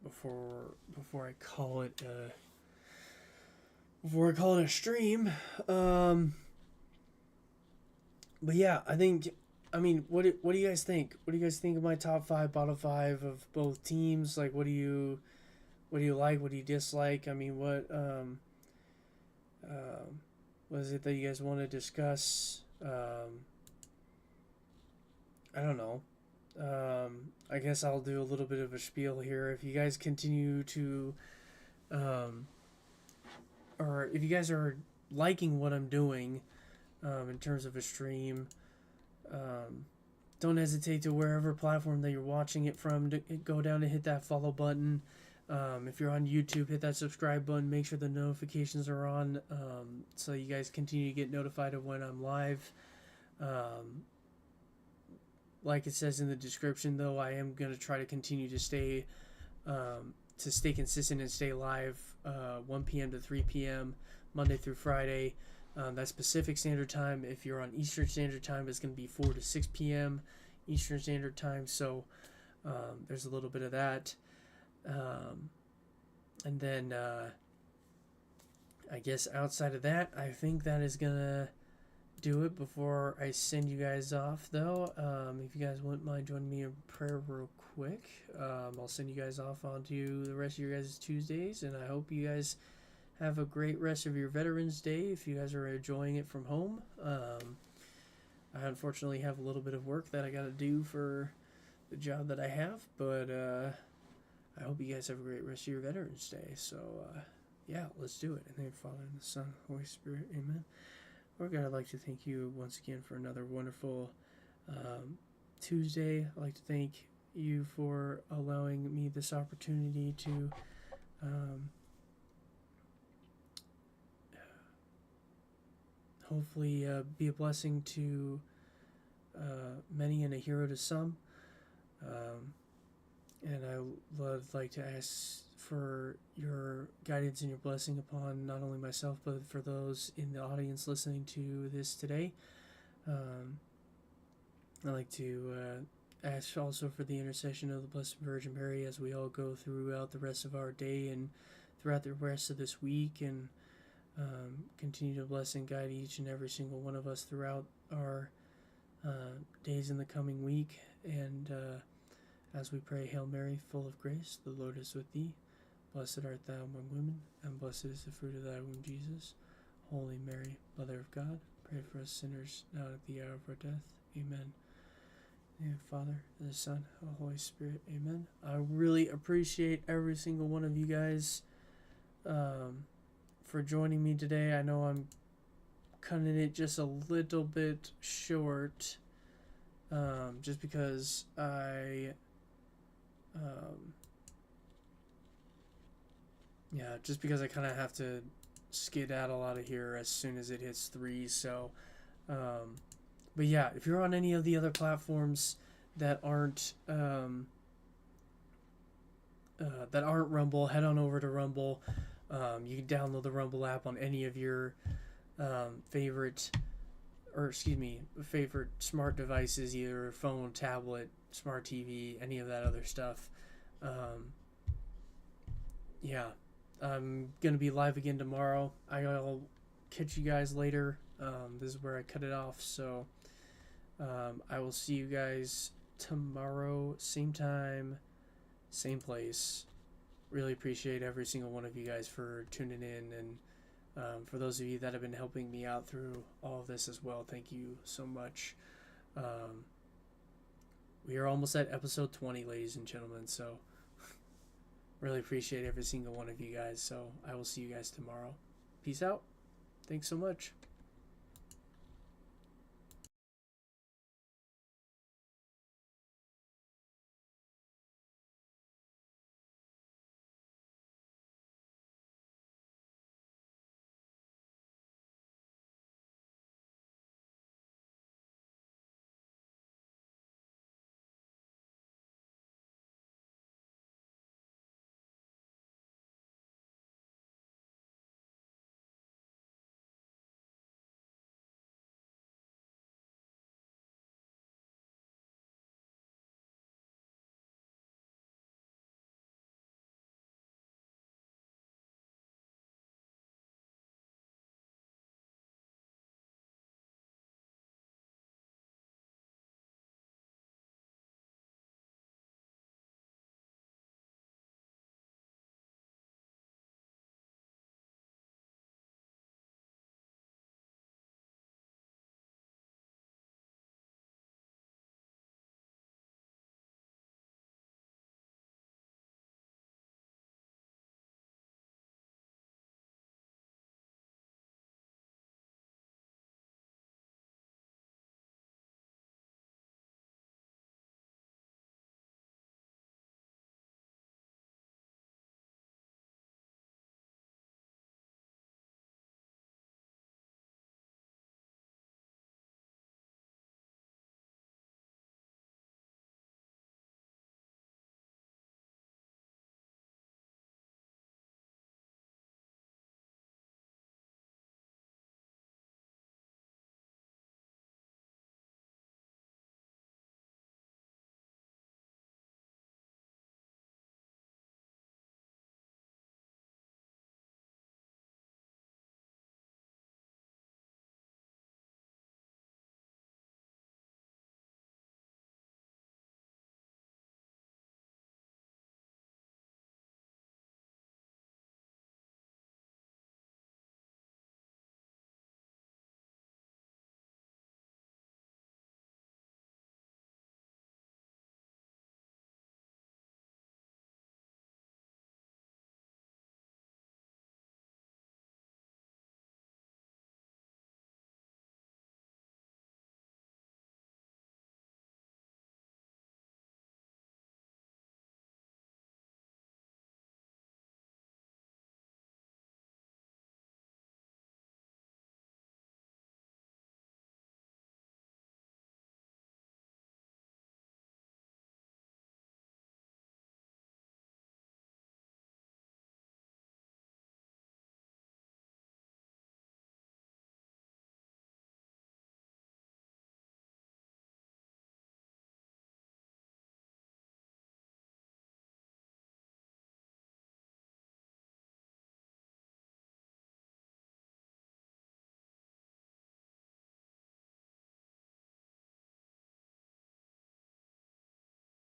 before I call it a stream. But yeah, I mean, what do you guys think? What do you guys think of my top five, bottom five of both teams? Like, what do you like? What do you dislike? I mean, what is it that you guys want to discuss? I don't know. I guess I'll do a little bit of a spiel here. If you guys continue to, or if you guys are liking what I'm doing, in terms of a stream, don't hesitate to wherever platform that you're watching it from to go down and hit that follow button. If you're on YouTube, hit that subscribe button. Make sure the notifications are on, so you guys continue to get notified of when I'm live. Like it says in the description, though, I am going to try to continue to stay consistent and stay live 1 p.m. to 3 p.m. Monday through Friday. That's Pacific Standard Time. If you're on Eastern Standard Time, it's going to be 4 to 6 p.m. Eastern Standard Time. So there's a little bit of that. And then I guess outside of that, I think that is going to do it before I send you guys off, though. If you guys wouldn't mind joining me in prayer real quick, I'll send you guys off onto the rest of your guys' Tuesdays, and I hope you guys have a great rest of your Veterans Day if you guys are enjoying it from home. I unfortunately have a little bit of work that I got to do for the job that I have, but I hope you guys have a great rest of your Veterans Day. So, yeah, let's do it. In the name of the Father, and the Son, and the Holy Spirit, amen. Lord God, I'd like to thank you once again for another wonderful Tuesday. I'd like to thank you for allowing me this opportunity to hopefully be a blessing to many and a hero to some. And I would like to ask for your guidance and your blessing upon not only myself, but for those in the audience listening to this today. I'd like to ask also for the intercession of the Blessed Virgin Mary as we all go throughout the rest of our day and throughout the rest of this week, and continue to bless and guide each and every single one of us throughout our days in the coming week. And as we pray, Hail Mary, full of grace, the Lord is with thee. Blessed art thou among women, and blessed is the fruit of thy womb, Jesus. Holy Mary, Mother of God, pray for us sinners, now at the hour of our death. Amen. In the name of the Father, and the Son, and the Holy Spirit. Amen. I really appreciate every single one of you guys for joining me today. I know I'm cutting it just a little bit short, just because I kind of have to skedaddle out of here as soon as it hits 3. So, but yeah, if you're on any of the other platforms that aren't Rumble, head on over to Rumble. You can download the Rumble app on any of your favorite smart devices, either phone, tablet, smart TV, any of that other stuff. Yeah, I'm going to be live again tomorrow. I'll catch you guys later. This is where I cut it off, so I will see you guys tomorrow, same time, same place. really appreciate every single one of you guys for tuning in, and for those of you that have been helping me out through all of this as well, thank you so much. Um, we are almost at episode 20, ladies and gentlemen, so really appreciate every single one of you guys. So I will see you guys tomorrow. Peace out. Thanks so much.